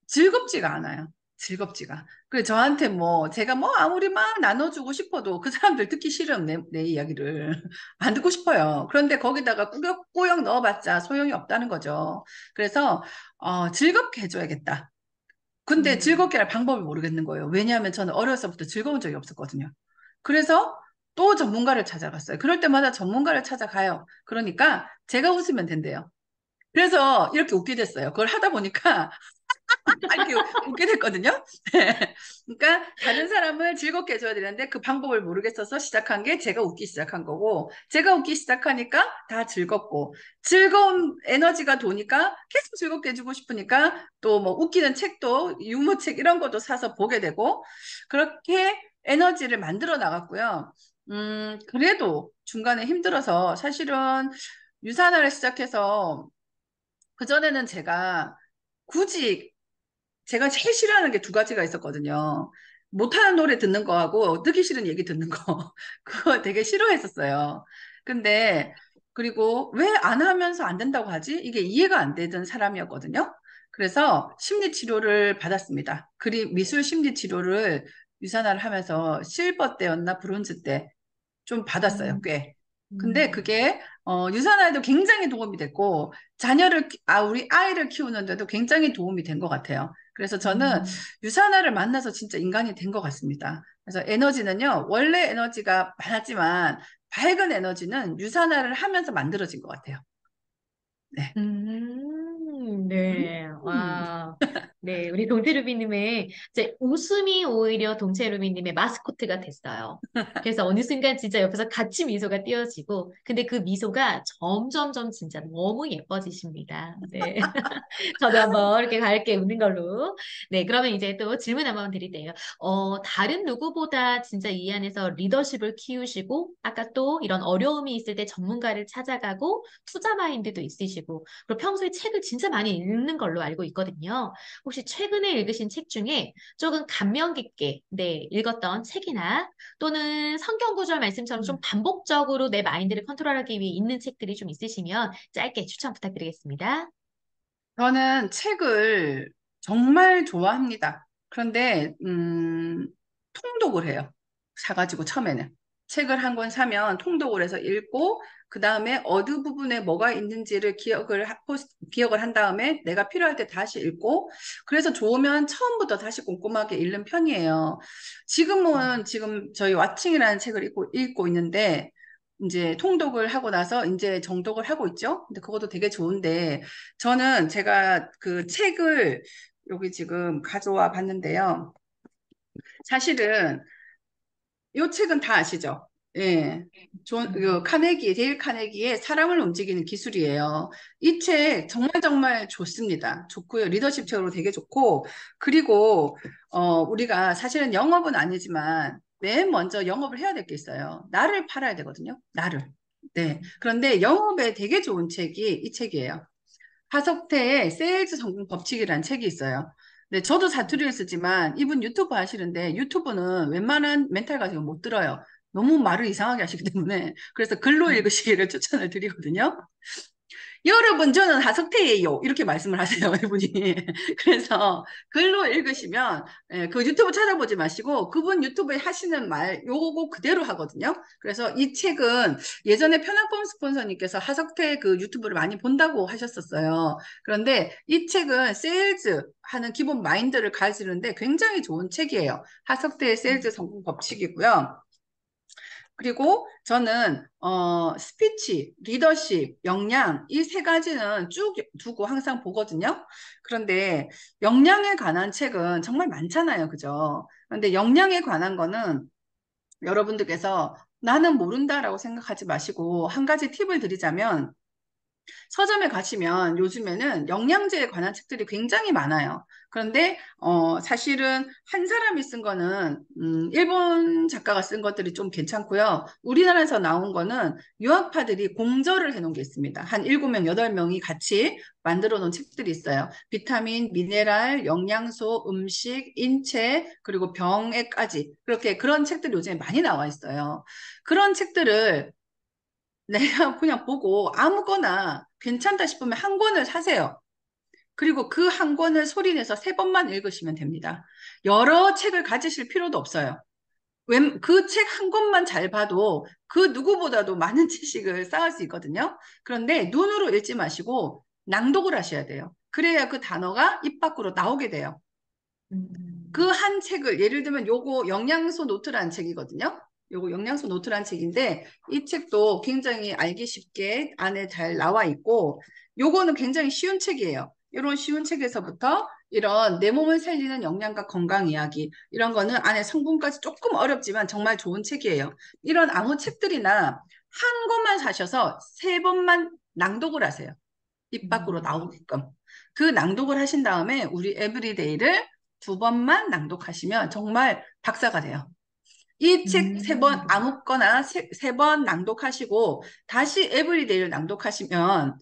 즐겁지가 않아요. 즐겁지가. 그래, 저한테 뭐, 제가 뭐 아무리 막 나눠주고 싶어도 그 사람들 듣기 싫음, 내 이야기를. 안 듣고 싶어요. 그런데 거기다가 꾸역꾸역 넣어봤자 소용이 없다는 거죠. 그래서, 즐겁게 해줘야겠다. 근데 음, 즐겁게 할 방법을 모르겠는 거예요. 왜냐하면 저는 어려서부터 즐거운 적이 없었거든요. 그래서 또 전문가를 찾아갔어요. 그럴 때마다 전문가를 찾아가요. 그러니까 제가 웃으면 된대요. 그래서 이렇게 웃게 됐어요. 그걸 하다 보니까 이렇게 웃게 됐거든요. 그러니까 다른 사람을 즐겁게 해줘야 되는데 그 방법을 모르겠어서 시작한 게 제가 웃기 시작한 거고 제가 웃기 시작하니까 다 즐겁고 즐거운 에너지가 도니까 계속 즐겁게 해주고 싶으니까 또 뭐 웃기는 책도 유머책 이런 것도 사서 보게 되고 그렇게 에너지를 만들어 나갔고요. 그래도 중간에 힘들어서 사실은 유산화를 시작해서 그전에는 굳이 제가 제일 싫어하는 게 두 가지가 있었거든요. 못하는 노래 듣는 거하고 듣기 싫은 얘기 듣는 거. 그거 되게 싫어했었어요. 근데, 그리고 왜 안 하면서 안 된다고 하지? 이게 이해가 안 되던 사람이었거든요. 그래서 심리 치료를 받았습니다. 미술 심리 치료를 유산화를 하면서 실버 때였나 브론즈 때 좀 받았어요, 음, 꽤. 근데 음, 그게 유산화에도 굉장히 도움이 됐고 우리 아이를 키우는데도 굉장히 도움이 된 것 같아요. 그래서 저는 음. 유산화를 만나서 진짜 인간이 된 것 같습니다. 그래서 에너지는요, 원래 에너지가 많았지만 밝은 에너지는 유산화를 하면서 만들어진 것 같아요. 네. 네. 음. 와. 네. 우리 동체루비님의 이제 웃음이 오히려 동체루비님의 마스코트가 됐어요. 그래서 어느 순간 진짜 옆에서 같이 미소가 띄어지고, 근데 그 미소가 점점점 진짜 너무 예뻐지십니다. 네. 저도 한번 이렇게 밝게 웃는 걸로. 네. 그러면 이제 또 질문 한번 드릴게요. 다른 누구보다 진짜 이 안에서 리더십을 키우시고, 아까 또 이런 어려움이 있을 때 전문가를 찾아가고, 투자 마인드도 있으시고, 그리고 평소에 책을 진짜 많이 읽는 걸로 알고 있거든요. 혹시 최근에 읽으신 책 중에 조금 감명 깊게 네, 읽었던 책이나 또는 성경 구절 말씀처럼 좀 반복적으로 내 마인드를 컨트롤하기 위해 읽는 책들이 좀 있으시면 짧게 추천 부탁드리겠습니다. 저는 책을 정말 좋아합니다. 그런데, 통독을 해요. 사가지고 처음에는. 책을 한 권 사면 통독을 해서 읽고, 그 다음에 어느 부분에 뭐가 있는지를 기억을 한 다음에 내가 필요할 때 다시 읽고, 그래서 좋으면 처음부터 다시 꼼꼼하게 읽는 편이에요. 지금 저희 왓칭이라는 책을 읽고 있는데, 이제 통독을 하고 나서 이제 정독을 하고 있죠. 근데 그것도 되게 좋은데, 제가 그 책을 여기 지금 가져와 봤는데요. 사실은 이 책은 다 아시죠? 예. 음, 데일 카네기의 사람을 움직이는 기술이에요. 이 책 정말 정말 좋습니다. 좋고요. 리더십 책으로 되게 좋고, 그리고, 우리가 사실은 영업은 아니지만, 맨 먼저 영업을 해야 될 게 있어요. 나를 팔아야 되거든요. 나를. 네. 그런데 영업에 되게 좋은 책이 이 책이에요. 하석태의 세일즈 성공 법칙이라는 책이 있어요. 네, 저도 사투리를 쓰지만 이분 유튜브 하시는데 유튜브는 웬만한 멘탈 가지고 못 들어요. 너무 말을 이상하게 하시기 때문에 그래서 글로 음, 읽으시기를 추천을 드리거든요. 여러분, 저는 하석태예요. 이렇게 말씀을 하세요, 이분이. 그래서 글로 읽으시면 그 유튜브 찾아보지 마시고 그분 유튜브에 하시는 말 요거 그대로 하거든요. 그래서 이 책은 예전에 편한범 스폰서님께서 하석태 그 유튜브를 많이 본다고 하셨었어요. 그런데 이 책은 세일즈 하는 기본 마인드를 가지는데 굉장히 좋은 책이에요. 하석태의 세일즈 성공 법칙이고요. 그리고 저는 스피치, 리더십, 역량 이 세 가지는 쭉 두고 항상 보거든요. 그런데 역량에 관한 책은 정말 많잖아요. 그죠? 그런데 역량에 관한 거는 여러분들께서 나는 모른다라고 생각하지 마시고 한 가지 팁을 드리자면 서점에 가시면 요즘에는 영양제에 관한 책들이 굉장히 많아요. 그런데 사실은 한 사람이 쓴 거는 일본 작가가 쓴 것들이 좀 괜찮고요. 우리나라에서 나온 거는 유학파들이 공저를 해놓은 게 있습니다. 한 7명, 8명이 같이 만들어 놓은 책들이 있어요. 비타민, 미네랄, 영양소, 음식, 인체, 그리고 병에까지 그렇게 그런 책들이 요즘에 많이 나와 있어요. 그런 책들을 내가 그냥 보고 아무거나 괜찮다 싶으면 한 권을 사세요. 그리고 그 한 권을 소리내서 3번만 읽으시면 됩니다. 여러 책을 가지실 필요도 없어요. 그 책 한 권만 잘 봐도 그 누구보다도 많은 지식을 쌓을 수 있거든요. 그런데 눈으로 읽지 마시고 낭독을 하셔야 돼요. 그래야 그 단어가 입 밖으로 나오게 돼요. 그 음, 한 책을 예를 들면 요거 영양소 노트라는 책이거든요. 요거 영양소 노트라는 책인데 이 책도 굉장히 알기 쉽게 안에 잘 나와 있고 요거는 굉장히 쉬운 책이에요. 이런 쉬운 책에서부터 이런 내 몸을 살리는 영양과 건강 이야기 이런 거는 안에 성분까지 조금 어렵지만 정말 좋은 책이에요. 이런 아무 책들이나 한 권만 사셔서 3번만 낭독을 하세요. 입 밖으로 음, 나오게끔. 그 낭독을 하신 다음에 우리 에브리데이를 2번만 낭독하시면 정말 박사가 돼요. 이 책 3번 음, 아무거나 3번 낭독하시고 다시 에브리데이를 낭독하시면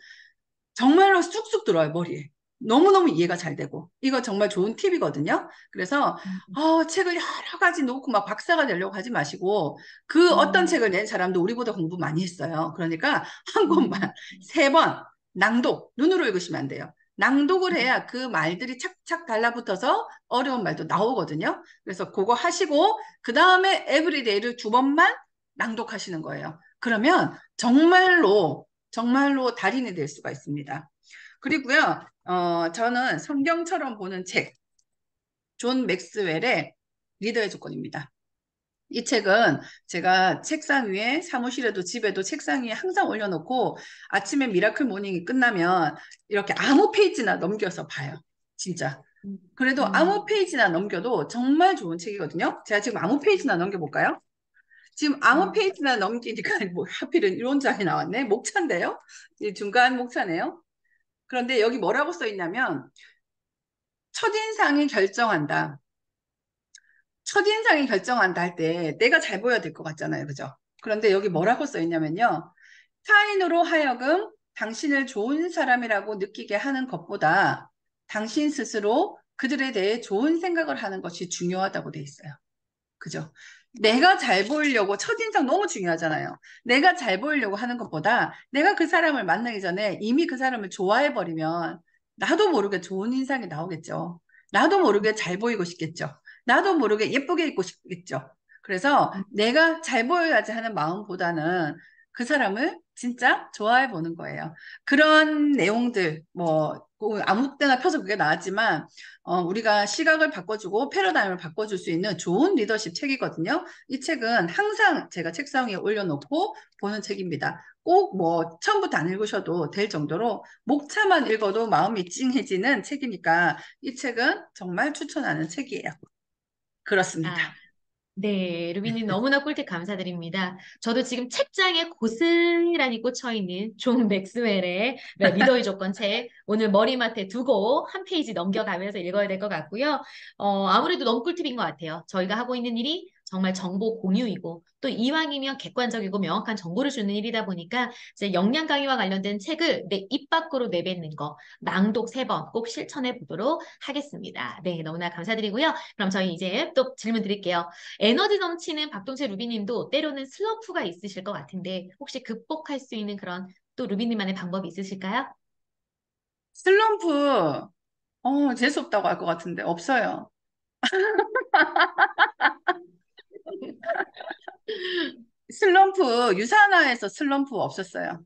정말로 쑥쑥 들어요, 머리에. 너무너무 이해가 잘 되고. 이거 정말 좋은 팁이거든요. 그래서 음, 책을 여러 가지 놓고 막 박사가 되려고 하지 마시고 그 어떤 음, 책을 낸 사람도 우리보다 공부 많이 했어요. 그러니까 한 권만 음, 3번 낭독 눈으로 읽으시면 안 돼요. 낭독을 해야 그 말들이 착착 달라붙어서 어려운 말도 나오거든요. 그래서 그거 하시고 그 다음에 에브리데이를 2번만 낭독하시는 거예요. 그러면 정말로 달인이 될 수가 있습니다. 그리고요, 저는 성경처럼 보는 책, 존 맥스웰의 리더의 조건입니다. 이 책은 제가 책상 위에 사무실에도 집에도 책상 위에 항상 올려놓고 아침에 미라클 모닝이 끝나면 이렇게 아무 페이지나 넘겨서 봐요. 진짜. 그래도 아무 음, 페이지나 넘겨도 정말 좋은 책이거든요. 제가 지금 아무 페이지나 넘겨볼까요? 지금 아무 음, 페이지나 넘기니까 뭐 하필은 이런 장이 나왔네. 목차인데요. 이 중간 목차네요. 그런데 여기 뭐라고 써 있냐면 첫인상이 결정한다. 첫인상이 결정한다 할 때 내가 잘 보여야 될 것 같잖아요. 그죠? 그런데 여기 뭐라고 써 있냐면요. 타인으로 하여금 당신을 좋은 사람이라고 느끼게 하는 것보다 당신 스스로 그들에 대해 좋은 생각을 하는 것이 중요하다고 돼 있어요. 그죠? 내가 잘 보이려고 첫인상 너무 중요하잖아요. 내가 잘 보이려고 하는 것보다 내가 그 사람을 만나기 전에 이미 그 사람을 좋아해 버리면 나도 모르게 좋은 인상이 나오겠죠. 나도 모르게 잘 보이고 싶겠죠. 나도 모르게 예쁘게 입고 싶겠죠. 그래서 음, 내가 잘 보여야지 하는 마음보다는 그 사람을 진짜 좋아해 보는 거예요. 그런 내용들, 뭐, 아무 때나 펴서 그게 나왔지만, 우리가 시각을 바꿔주고 패러다임을 바꿔줄 수 있는 좋은 리더십 책이거든요. 이 책은 항상 제가 책상 위에 올려놓고 보는 책입니다. 꼭 뭐 처음부터 안 읽으셔도 될 정도로 목차만 읽어도 마음이 찡해지는 책이니까 이 책은 정말 추천하는 책이에요. 그렇습니다. 아, 네, 루비님 너무나 꿀팁 감사드립니다. 저도 지금 책장에 고스란히 꽂혀 있는 존 맥스웰의 리더의 조건 책 오늘 머리맡에 두고 한 페이지 넘겨가면서 읽어야 될 것 같고요. 아무래도 너무 꿀팁인 것 같아요. 저희가 하고 있는 일이 정말 정보 공유이고 또 이왕이면 객관적이고 명확한 정보를 주는 일이다 보니까 이제 역량 강의와 관련된 책을 내 입 밖으로 내뱉는 거 낭독 3번 꼭 실천해 보도록 하겠습니다. 네, 너무나 감사드리고요. 그럼 저희 이제 또 질문 드릴게요. 에너지 넘치는 박동재 루비님도 때로는 슬럼프가 있으실 것 같은데 혹시 극복할 수 있는 그런 또 루비님만의 방법이 있으실까요? 슬럼프, 재수 없다고 할 것 같은데, 없어요. 슬럼프, 유산화에서 슬럼프 없었어요.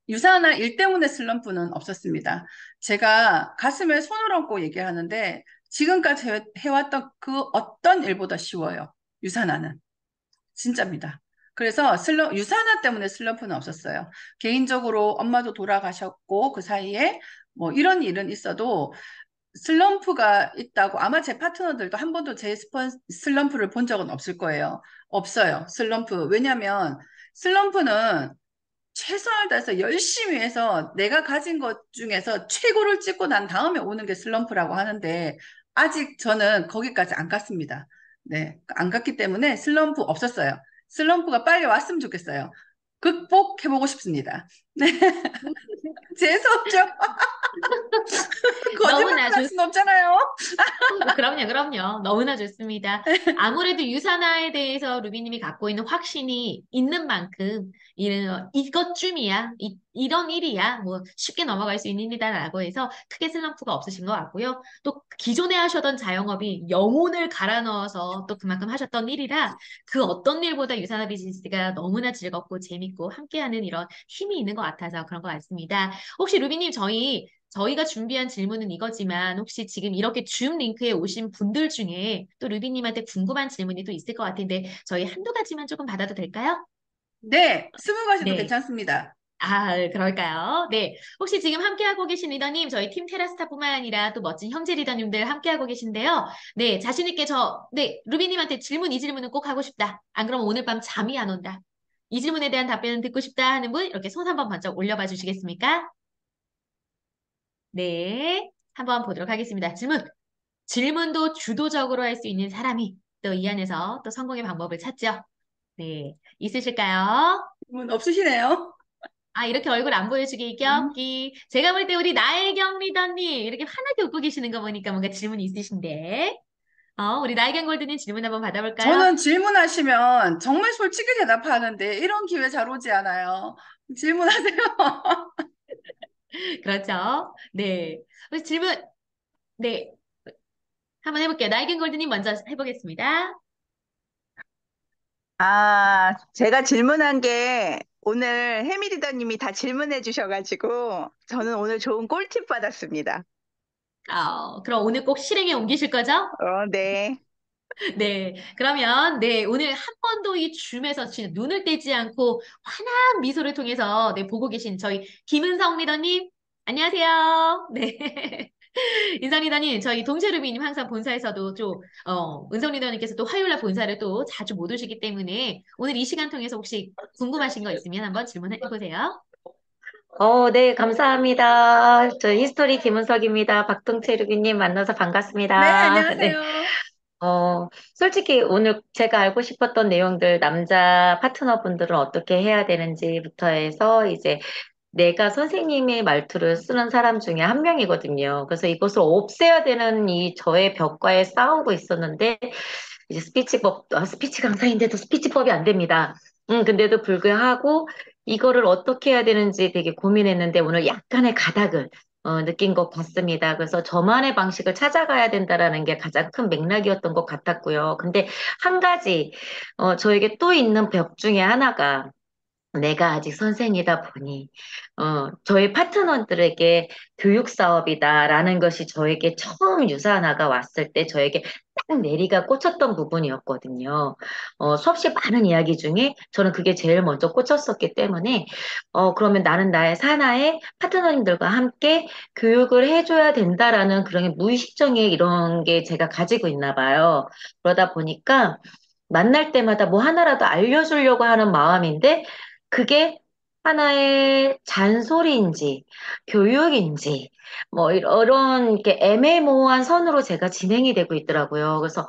유산화 일 때문에 슬럼프는 없었습니다. 제가 가슴에 손을 얹고 얘기하는데, 지금까지 해왔던 그 어떤 일보다 쉬워요. 유산화는. 진짜입니다. 그래서 유산화 때문에 슬럼프는 없었어요. 개인적으로 엄마도 돌아가셨고, 그 사이에 뭐 이런 일은 있어도 슬럼프가 있다고 아마 제 파트너들도 한 번도 제 슬럼프를 본 적은 없을 거예요. 없어요. 슬럼프. 왜냐하면 슬럼프는 최선을 다해서 열심히 해서 내가 가진 것 중에서 최고를 찍고 난 다음에 오는 게 슬럼프라고 하는데 아직 저는 거기까지 안 갔습니다. 네, 안 갔기 때문에 슬럼프 없었어요. 슬럼프가 빨리 왔으면 좋겠어요. 극복해보고 싶습니다. 네, 재수없죠? 거짓말을 너무나 할 수는 없잖아요. 그럼요, 그럼요. 너무나 좋습니다. 아무래도 유산화에 대해서 루비님이 갖고 있는 확신이 있는 만큼, 이것쯤이야, 이런 일이야, 뭐, 쉽게 넘어갈 수 있는 일이다라고 해서 크게 슬럼프가 없으신 것 같고요. 또 기존에 하셨던 자영업이 영혼을 갈아 넣어서 또 그만큼 하셨던 일이라 그 어떤 일보다 유산화 비즈니스가 너무나 즐겁고 재밌고 함께하는 이런 힘이 있는 것 같아서 그런 것 같습니다. 혹시 루비님, 저희가 준비한 질문은 이거지만 혹시 지금 이렇게 줌 링크에 오신 분들 중에 또 루비님한테 궁금한 질문이 또 있을 것 같은데 저희 한두 가지만 조금 받아도 될까요? 네, 스무 가지도 네. 괜찮습니다. 아, 그럴까요? 네. 혹시 지금 함께하고 계신 리더님, 저희 팀 테라스타뿐만 아니라 또 멋진 형제 리더님들 함께하고 계신데요. 네, 자신있게 네, 루비님한테 이 질문은 꼭 하고 싶다. 안 그러면 오늘 밤 잠이 안 온다. 이 질문에 대한 답변을 듣고 싶다 하는 분, 이렇게 손 한번 번쩍 올려봐 주시겠습니까? 네. 한번 보도록 하겠습니다. 질문도 주도적으로 할 수 있는 사람이 또 이 안에서 또 성공의 방법을 찾죠. 네. 있으실까요? 질문 없으시네요. 아, 이렇게 얼굴 안 보여주기 껴기. 제가 볼 때 우리 나혜경 리더님 이렇게 환하게 웃고 계시는 거 보니까 뭔가 질문이 있으신데. 우리 나혜경 골드님 질문 한번 받아볼까요? 저는 질문하시면 정말 솔직히 대답하는데 이런 기회 잘 오지 않아요. 질문하세요. 그렇죠. 네. 우리 네. 한번 해볼게요. 나혜경 골드님 먼저 해보겠습니다. 제가 질문한 게 오늘 해미 리더님이 다 질문해 주셔가지고 저는 오늘 좋은 꿀팁 받았습니다. 그럼 오늘 꼭 실행에 옮기실 거죠? 네. 네. 그러면, 네. 오늘 한 번도 이 줌에서 진짜 눈을 떼지 않고 환한 미소를 통해서, 네, 보고 계신 저희 김은성 리더님, 안녕하세요. 네. 인성 리더님, 저희 동재루비님 항상 본사에서도 은성 리더님께서 또 화요일 날 본사를 또 자주 못 오시기 때문에 오늘 이 시간 통해서 혹시 궁금하신 거 있으면 한번 질문해 보세요. 네, 감사합니다. 저 히스토리 김은석입니다. 박동채 루비님 만나서 네, 반갑습니다. 네, 안녕하세요. 솔직히 오늘 제가 알고 싶었던 내용들, 남자 파트너분들은 어떻게 해야 되는지부터 해서 이제 내가 선생님의 말투를 쓰는 사람 중에 한 명이거든요. 그래서 이것을 없애야 되는 이 저의 벽과에 싸우고 있었는데, 이제 스피치 강사인데도 스피치법이 안 됩니다. 근데도 불구하고 이거를 어떻게 해야 되는지 되게 고민했는데 오늘 약간의 가닥을 느낀 것 같습니다. 그래서 저만의 방식을 찾아가야 된다라는 게 가장 큰 맥락이었던 것 같았고요. 근데 한 가지, 저에게 또 있는 벽 중에 하나가 내가 아직 선생이다 보니, 저희 파트너들에게 교육 사업이다라는 것이 저에게 처음 유산화가 왔을 때 저에게 딱 내리가 꽂혔던 부분이었거든요. 수없이 많은 이야기 중에 저는 그게 제일 먼저 꽂혔었기 때문에, 그러면 나는 나의 사나의 파트너님들과 함께 교육을 해줘야 된다라는 그런 무의식적인 이런 게 제가 가지고 있나 봐요. 그러다 보니까 만날 때마다 뭐 하나라도 알려주려고 하는 마음인데, 그게 하나의 잔소리인지, 교육인지, 뭐, 이런, 이렇게 애매모호한 선으로 제가 진행이 되고 있더라고요. 그래서,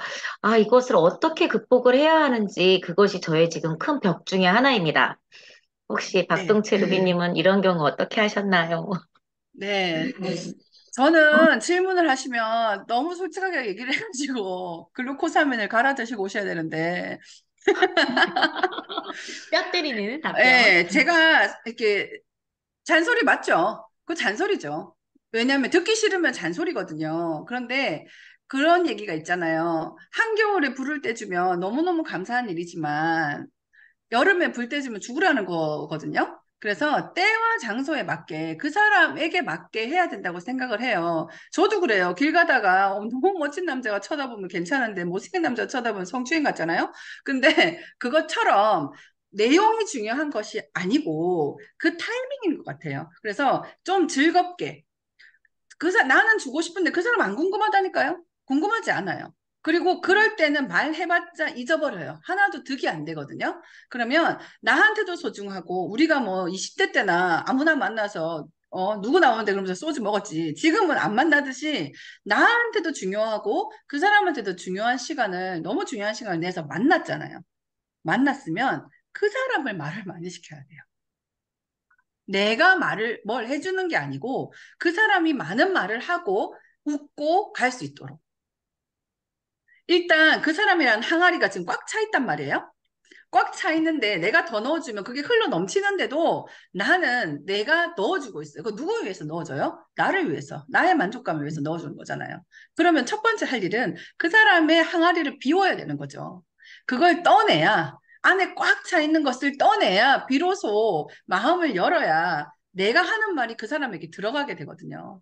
이것을 어떻게 극복을 해야 하는지, 그것이 저의 지금 큰 벽 중에 하나입니다. 혹시 네, 박동채 루비님은 이런 경우 어떻게 하셨나요? 네. 저는 질문을 하시면 너무 솔직하게 얘기를 해가지고 글루코사민을 갈아 드시고 오셔야 되는데, 뼈 때리는 답변. 예, 제가 이렇게 잔소리 맞죠? 그 잔소리죠. 왜냐하면 듣기 싫으면 잔소리거든요. 그런데 그런 얘기가 있잖아요. 한겨울에 불을 떼주면 너무너무 감사한 일이지만 여름에 불 떼주면 죽으라는 거거든요. 그래서 때와 장소에 맞게 그 사람에게 맞게 해야 된다고 생각을 해요. 저도 그래요. 길 가다가 너무 멋진 남자가 쳐다보면 괜찮은데 못생긴 남자 쳐다보면 성추행 같잖아요. 근데 그것처럼 내용이 중요한 것이 아니고 그 타이밍인 것 같아요. 그래서 좀 즐겁게 나는 주고 싶은데 그 사람 안 궁금하다니까요? 궁금하지 않아요. 그리고 그럴 때는 말해봤자 잊어버려요. 하나도 득이 안 되거든요. 그러면 나한테도 소중하고 우리가 뭐 20대 때나 아무나 만나서 누구 나오는데 그러면서 소주 먹었지. 지금은 안 만나듯이 나한테도 중요하고 그 사람한테도 중요한 시간을 너무 중요한 시간을 내서 만났잖아요. 만났으면 그 사람을 말을 많이 시켜야 돼요. 내가 뭘 해주는 게 아니고 그 사람이 많은 말을 하고 웃고 갈 수 있도록. 일단 그 사람이란 항아리가 지금 꽉 차 있단 말이에요. 꽉 차 있는데 내가 더 넣어주면 그게 흘러 넘치는데도 나는 내가 넣어주고 있어요. 그 누구 위해서 넣어줘요? 나를 위해서, 나의 만족감을 위해서 넣어주는 거잖아요. 그러면 첫 번째 할 일은 그 사람의 항아리를 비워야 되는 거죠. 그걸 떠내야, 안에 꽉 차 있는 것을 떠내야 비로소 마음을 열어야 내가 하는 말이 그 사람에게 들어가게 되거든요.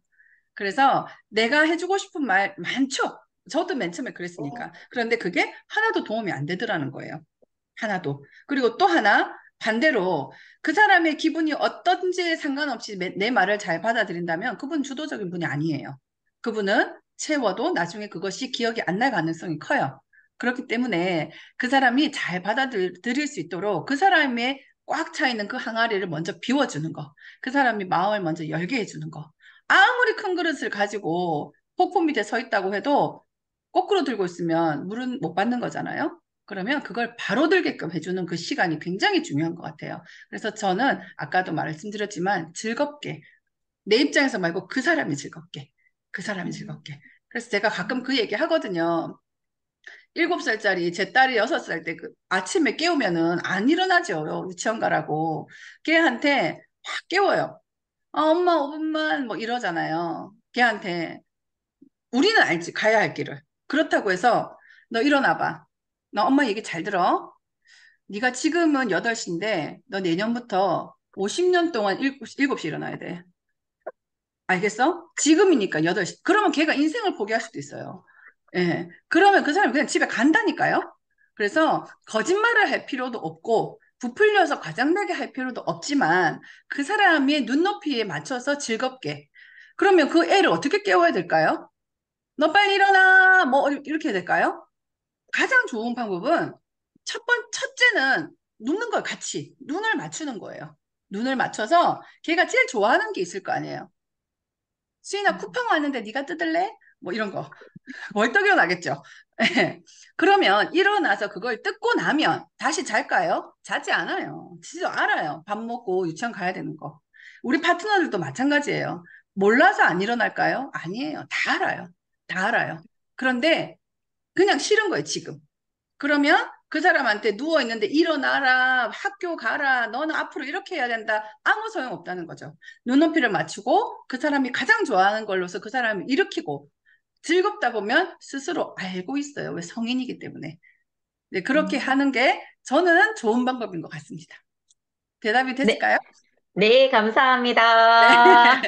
그래서 내가 해주고 싶은 말 많죠. 저도 맨 처음에 그랬으니까. 그런데 그게 하나도 도움이 안 되더라는 거예요. 하나도. 그리고 또 하나, 반대로 그 사람의 기분이 어떤지에 상관없이 내 말을 잘 받아들인다면 그분 주도적인 분이 아니에요. 그분은 채워도 나중에 그것이 기억이 안 날 가능성이 커요. 그렇기 때문에 그 사람이 잘 받아들일 수 있도록 그 사람의 꽉 차 있는 그 항아리를 먼저 비워주는 거. 그 사람이 마음을 먼저 열게 해주는 거. 아무리 큰 그릇을 가지고 폭포 밑에 서 있다고 해도 거꾸로 들고 있으면 물은 못 받는 거잖아요. 그러면 그걸 바로 들게끔 해주는 그 시간이 굉장히 중요한 것 같아요. 그래서 저는 아까도 말씀드렸지만 즐겁게, 내 입장에서 말고 그 사람이 즐겁게, 그 사람이 즐겁게. 그래서 제가 가끔 그 얘기 하거든요. 7살짜리 제 딸이 6살 때 그 아침에 깨우면은 안 일어나죠. 유치원 가라고. 걔한테 막 깨워요. 엄마 5분만 뭐 이러잖아요. 걔한테. 우리는 알지, 가야 할 길을. 그렇다고 해서 너 일어나 봐. 너 엄마 얘기 잘 들어. 네가 지금은 8시인데 너 내년부터 50년 동안 7시 일어나야 돼. 알겠어? 지금이니까 8시. 그러면 걔가 인생을 포기할 수도 있어요. 예. 그러면 그 사람이 그냥 집에 간다니까요? 그래서 거짓말을 할 필요도 없고, 부풀려서 과장되게 할 필요도 없지만, 그 사람의 눈높이에 맞춰서 즐겁게. 그러면 그 애를 어떻게 깨워야 될까요? 너 빨리 일어나! 뭐, 이렇게 해야 될까요? 가장 좋은 방법은 첫째는 눕는 걸 같이, 눈을 맞추는 거예요. 눈을 맞춰서 걔가 제일 좋아하는 게 있을 거 아니에요. 수인아 쿠팡 왔는데 네가 뜯을래? 뭐 이런 거. 벌떡 일어나겠죠. 그러면 일어나서 그걸 뜯고 나면 다시 잘까요? 자지 않아요. 지도 알아요. 밥 먹고 유치원 가야 되는 거. 우리 파트너들도 마찬가지예요. 몰라서 안 일어날까요? 아니에요. 다 알아요. 다 알아요. 그런데 그냥 싫은 거예요, 지금. 그러면 그 사람한테 누워 있는데 일어나라, 학교 가라, 너는 앞으로 이렇게 해야 된다. 아무 소용 없다는 거죠. 눈높이를 맞추고 그 사람이 가장 좋아하는 걸로서 그 사람을 일으키고 즐겁다 보면 스스로 알고 있어요. 왜 성인이기 때문에. 네, 그렇게 하는 게 저는 좋은 방법인 것 같습니다. 대답이 네, 됐을까요? 네, 감사합니다.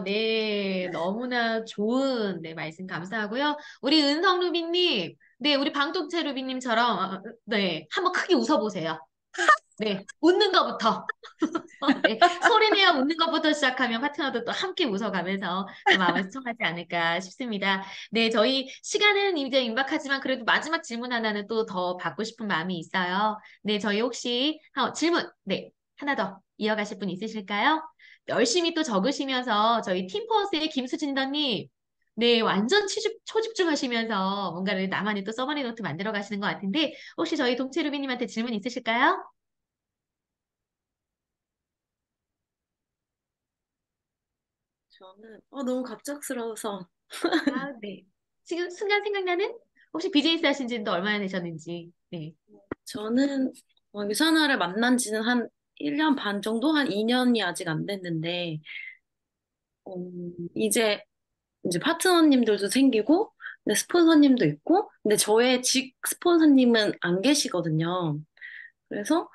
네, 너무나 좋은 네, 말씀 감사하고요. 우리 은성 루비님, 네, 우리 방통채 루비님처럼 네, 한번 크게 웃어보세요. 네, 웃는 것부터. 네, 소리내어 웃는 것부터 시작하면 파트너도 또 함께 웃어가면서 또 마음을 스쳐가지 않을까 싶습니다. 네, 저희 시간은 이제 임박하지만 그래도 마지막 질문 하나는 또 더 받고 싶은 마음이 있어요. 네, 저희 혹시 질문, 네, 하나 더 이어가실 분 있으실까요? 열심히 또 적으시면서 저희 팀포스의 김수진더님, 네, 완전 초집중하시면서 뭔가를 나만의 또 서머리 노트 만들어 가시는 것 같은데 혹시 저희 동채루비님한테 질문 있으실까요? 저는 너무 갑작스러워서 아, 네. 지금 순간 생각나는? 혹시 BJS 하신 지는 또 얼마나 되셨는지. 네. 저는 유선아를 만난 지는 한 1년 반 정도? 한 2년이 아직 안 됐는데, 어, 이제, 이제 파트너님들도 생기고, 근데 스폰서님도 있고, 근데 저의 직 스폰서님은 안 계시거든요. 그래서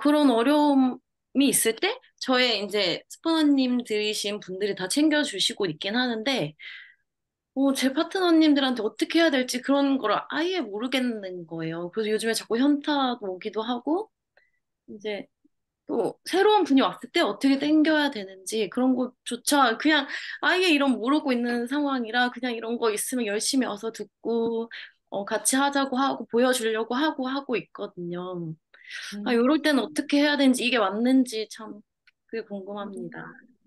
그런 어려움이 있을 때, 저의 이제 스폰서님들이신 분들이 다 챙겨주시고 있긴 하는데, 제 파트너님들한테 어떻게 해야 될지 그런 걸 아예 모르겠는 거예요. 그래서 요즘에 자꾸 현타가 오기도 하고, 이제 또 새로운 분이 왔을 때 어떻게 땡겨야 되는지 그런 것조차 그냥 아예 이런 모르고 있는 상황이라 그냥 이런 거 있으면 열심히 와서 듣고, 같이 하자고 하고 보여주려고 하고 있거든요. 이럴 때는 어떻게 해야 되는지 이게 맞는지 참 그게 궁금합니다.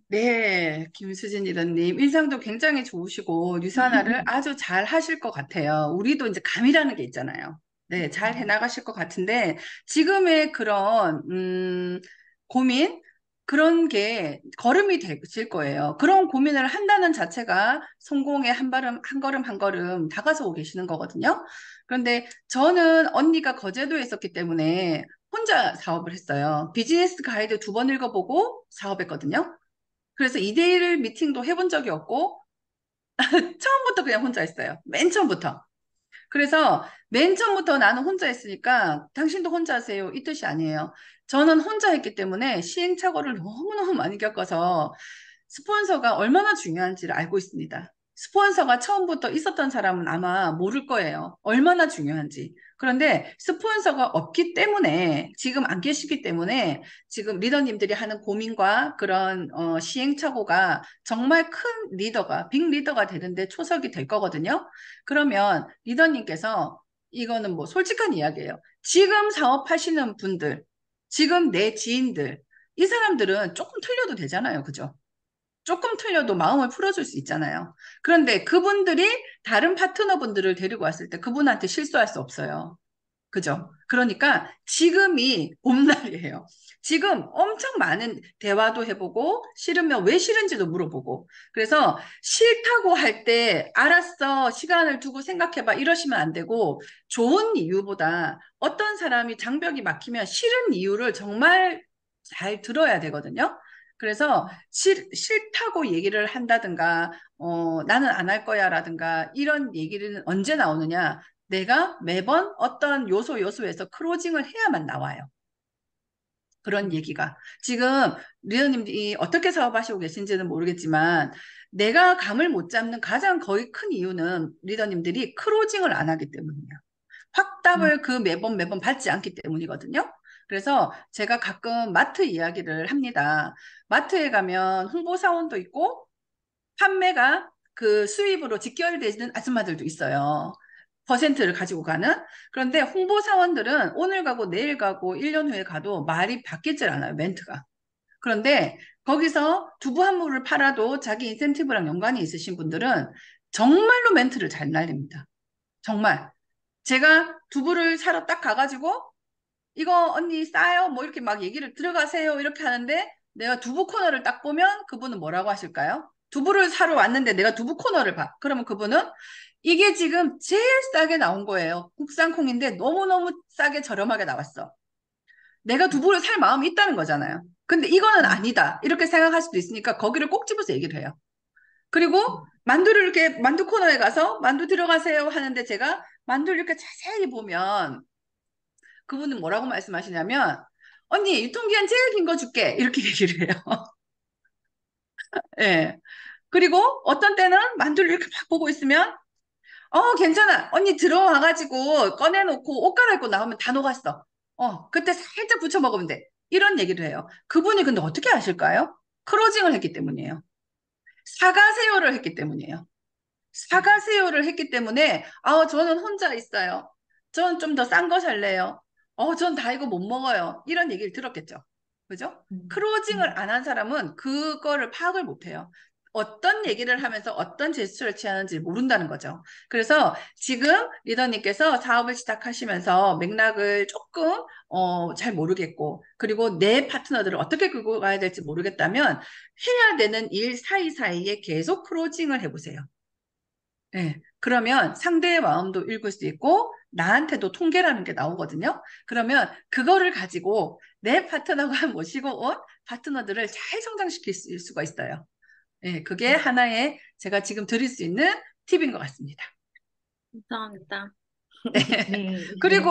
네, 김수진 리더님, 인상도 굉장히 좋으시고, 유산화를 아주 잘 하실 것 같아요. 우리도 이제 감이라는 게 있잖아요. 네, 잘 해나가실 것 같은데, 지금의 그런, 고민? 그런 게 걸음이 되실 거예요. 그런 고민을 한다는 자체가 성공의 한 걸음 한 걸음 다가서고 계시는 거거든요. 그런데 저는 언니가 거제도에 있었기 때문에 혼자 사업을 했어요. 비즈니스 가이드 2번 읽어보고 사업했거든요. 그래서 2대1 미팅도 해본 적이 없고, 처음부터 그냥 혼자 했어요. 맨 처음부터. 그래서 맨 처음부터 나는 혼자 했으니까 당신도 혼자 하세요. 이 뜻이 아니에요. 저는 혼자 했기 때문에 시행착오를 너무너무 많이 겪어서 스폰서가 얼마나 중요한지를 알고 있습니다. 스폰서가 처음부터 있었던 사람은 아마 모를 거예요. 얼마나 중요한지. 그런데 스폰서가 없기 때문에 지금 안 계시기 때문에 지금 리더님들이 하는 고민과 그런 시행착오가 정말 큰 리더가 빅 리더가 되는데 초석이 될 거거든요. 그러면 리더님께서 이거는 뭐 솔직한 이야기예요. 지금 사업하시는 분들, 지금 내 지인들, 이 사람들은 조금 틀려도 되잖아요. 그죠? 조금 틀려도 마음을 풀어줄 수 있잖아요. 그런데 그분들이 다른 파트너분들을 데리고 왔을 때 그분한테 실수할 수 없어요. 그죠? 그러니까 지금이 봄날이에요. 지금 엄청 많은 대화도 해보고 싫으면 왜 싫은지도 물어보고 그래서 싫다고 할 때 알았어 시간을 두고 생각해봐 이러시면 안 되고 좋은 이유보다 어떤 사람이 장벽이 막히면 싫은 이유를 정말 잘 들어야 되거든요. 그래서 싫다고 얘기를 한다든가 나는 안 할 거야라든가 이런 얘기는 언제 나오느냐 내가 매번 어떤 요소에서 크로징을 해야만 나와요. 그런 얘기가. 지금 리더님이 어떻게 사업하시고 계신지는 모르겠지만 내가 감을 못 잡는 가장 거의 큰 이유는 리더님들이 크로징을 안 하기 때문이에요. 확답을 그 매번 받지 않기 때문이거든요. 그래서 제가 가끔 마트 이야기를 합니다. 마트에 가면 홍보사원도 있고 판매가 그 수입으로 직결되는 아줌마들도 있어요. 퍼센트를 가지고 가는. 그런데 홍보사원들은 오늘 가고 내일 가고 1년 후에 가도 말이 바뀌질 않아요, 멘트가. 그런데 거기서 두부 한 무를 팔아도 자기 인센티브랑 연관이 있으신 분들은 정말로 멘트를 잘 날립니다. 정말. 제가 두부를 사러 딱 가가지고 이거 언니 싸요? 뭐 이렇게 막 얘기를 들어가세요. 이렇게 하는데 내가 두부 코너를 딱 보면 그분은 뭐라고 하실까요? 두부를 사러 왔는데 내가 두부 코너를 봐. 그러면 그분은 이게 지금 제일 싸게 나온 거예요. 국산 콩인데 너무너무 싸게 저렴하게 나왔어. 내가 두부를 살 마음이 있다는 거잖아요. 근데 이거는 아니다. 이렇게 생각할 수도 있으니까 거기를 꼭 집어서 얘기를 해요. 그리고 만두를 이렇게 만두 코너에 가서 만두 들어가세요 하는데 제가 만두를 이렇게 자세히 보면 그분은 뭐라고 말씀하시냐면 언니 유통기한 제일 긴 거 줄게 이렇게 얘기를 해요. 예. 그리고 어떤 때는 만두를 이렇게 막 보고 있으면 괜찮아 언니 들어와가지고 꺼내놓고 옷 갈아입고 나오면 다 녹았어. 그때 살짝 부쳐 먹으면 돼. 이런 얘기를 해요. 그분이 근데 어떻게 아실까요? 크로징을 했기 때문이에요. 사가세요를 했기 때문이에요. 사가세요를 했기 때문에 저는 혼자 있어요. 저는 좀 더 싼 거 살래요. 전 다 이거 못 먹어요. 이런 얘기를 들었겠죠. 그죠? 크로징을 안 한 사람은 그거를 파악을 못 해요. 어떤 얘기를 하면서 어떤 제스처를 취하는지 모른다는 거죠. 그래서 지금 리더님께서 사업을 시작하시면서 맥락을 조금 잘 모르겠고 그리고 내 파트너들을 어떻게 끌고 가야 될지 모르겠다면 해야 되는 일 사이사이에 계속 크로징을 해보세요. 네. 그러면 상대의 마음도 읽을 수 있고 나한테도 통계라는 게 나오거든요. 그러면 그거를 가지고 내 파트너가 모시고 온 파트너들을 잘 성장시킬 수가 있어요. 예, 그게 하나의 제가 지금 드릴 수 있는 팁인 것 같습니다. 감사합니다. 네. 그리고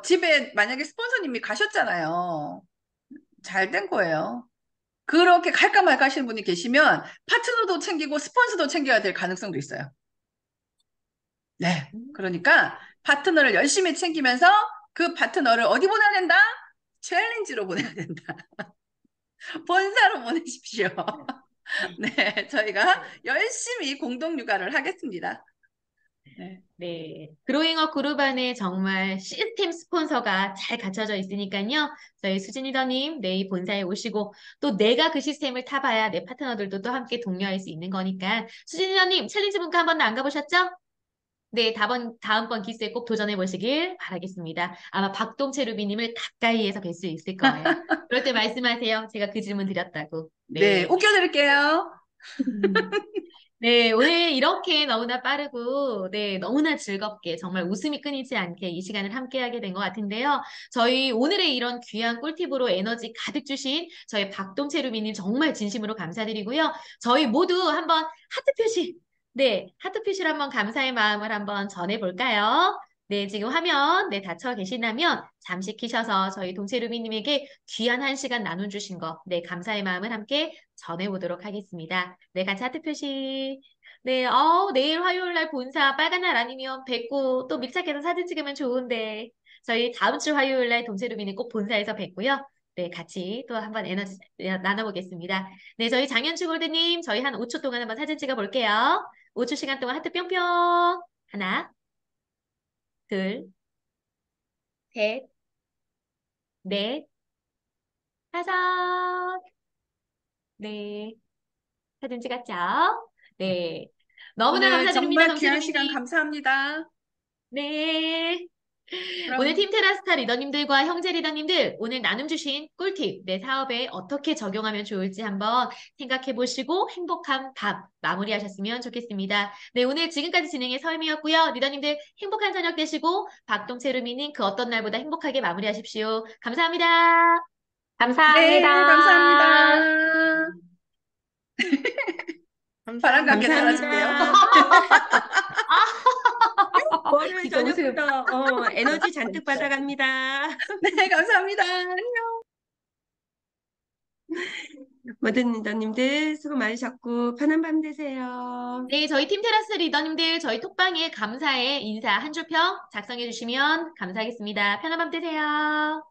집에 만약에 스폰서님이 가셨잖아요. 잘 된 거예요. 그렇게 갈까 말까 하시는 분이 계시면 파트너도 챙기고 스폰서도 챙겨야 될 가능성도 있어요. 네. 그러니까 파트너를 열심히 챙기면서 그 파트너를 어디 보내야 된다? 챌린지로 보내야 된다. 본사로 보내십시오. 네. 저희가 열심히 공동 육아를 하겠습니다. 네. 네. 그로잉업 그룹 안에 정말 시스템 스폰서가 잘 갖춰져 있으니까요. 저희 수진 리더님 내일 본사에 오시고 또 내가 그 시스템을 타봐야 내 파트너들도 또 함께 독려할 수 있는 거니까 수진 리더님 챌린지 분과 한 번도 안 가보셨죠? 네, 다음번 기수에 꼭 도전해 보시길 바라겠습니다. 아마 박동채 루비님을 가까이에서 뵐 수 있을 거예요. 그럴 때 말씀하세요. 제가 그 질문 드렸다고. 네. 네. 웃겨드릴게요. 네, 오늘 이렇게 너무나 빠르고, 네, 너무나 즐겁게, 정말 웃음이 끊이지 않게 이 시간을 함께하게 된 것 같은데요. 저희 오늘의 이런 귀한 꿀팁으로 에너지 가득 주신 저희 박동채 루비님 정말 진심으로 감사드리고요. 저희 모두 한번 하트 표시, 네, 하트 표시로 한번 감사의 마음을 한번 전해볼까요? 네, 지금 화면, 네, 닫혀 계시다면 잠시 키셔서 저희 동채 루비님에게 귀한 한 시간 나눠주신 거, 네, 감사의 마음을 함께 전해보도록 하겠습니다. 네, 같이 하트 표시. 네, 내일 화요일 날 본사 빨간 날 아니면 뵙고 또 밀착해서 사진 찍으면 좋은데 저희 다음 주 화요일 날 동체루비는 꼭 본사에서 뵙고요. 네, 같이 또 한번 에너지 나눠보겠습니다. 네, 저희 장현주 골드님 저희 한 5초 동안 한번 사진 찍어 볼게요. 5초 시간 동안 하트 뿅뿅. 하나, 둘, 셋, 넷, 다섯. 네, 사진 찍었죠? 네. 너무나 오늘 감사드립니다, 정말 귀한 시간 동체루비님. 감사합니다. 네. 오늘 그럼 팀 테라스타 리더님들과 형제 리더님들 오늘 나눔 주신 꿀팁 내 사업에 어떻게 적용하면 좋을지 한번 생각해 보시고 행복한 밤 마무리하셨으면 좋겠습니다. 네, 오늘 지금까지 진행의 서임이었고요. 리더님들 행복한 저녁 되시고 박동채 루미님 그 어떤 날보다 행복하게 마무리하십시오. 감사합니다. 네, 감사합니다. 감사합니다. 바람 감게 달아줄게요. 감사합니다. 월요일 진짜 웃음. 저녁부터 에너지 잔뜩 받아갑니다. 네, 감사합니다. 모든 리더님들 수고 많으셨고 편한 밤 되세요. 네, 저희 팀 테라스 리더님들 저희 톡방에 감사의 인사 한 줄평 작성해 주시면 감사하겠습니다. 편한 밤 되세요.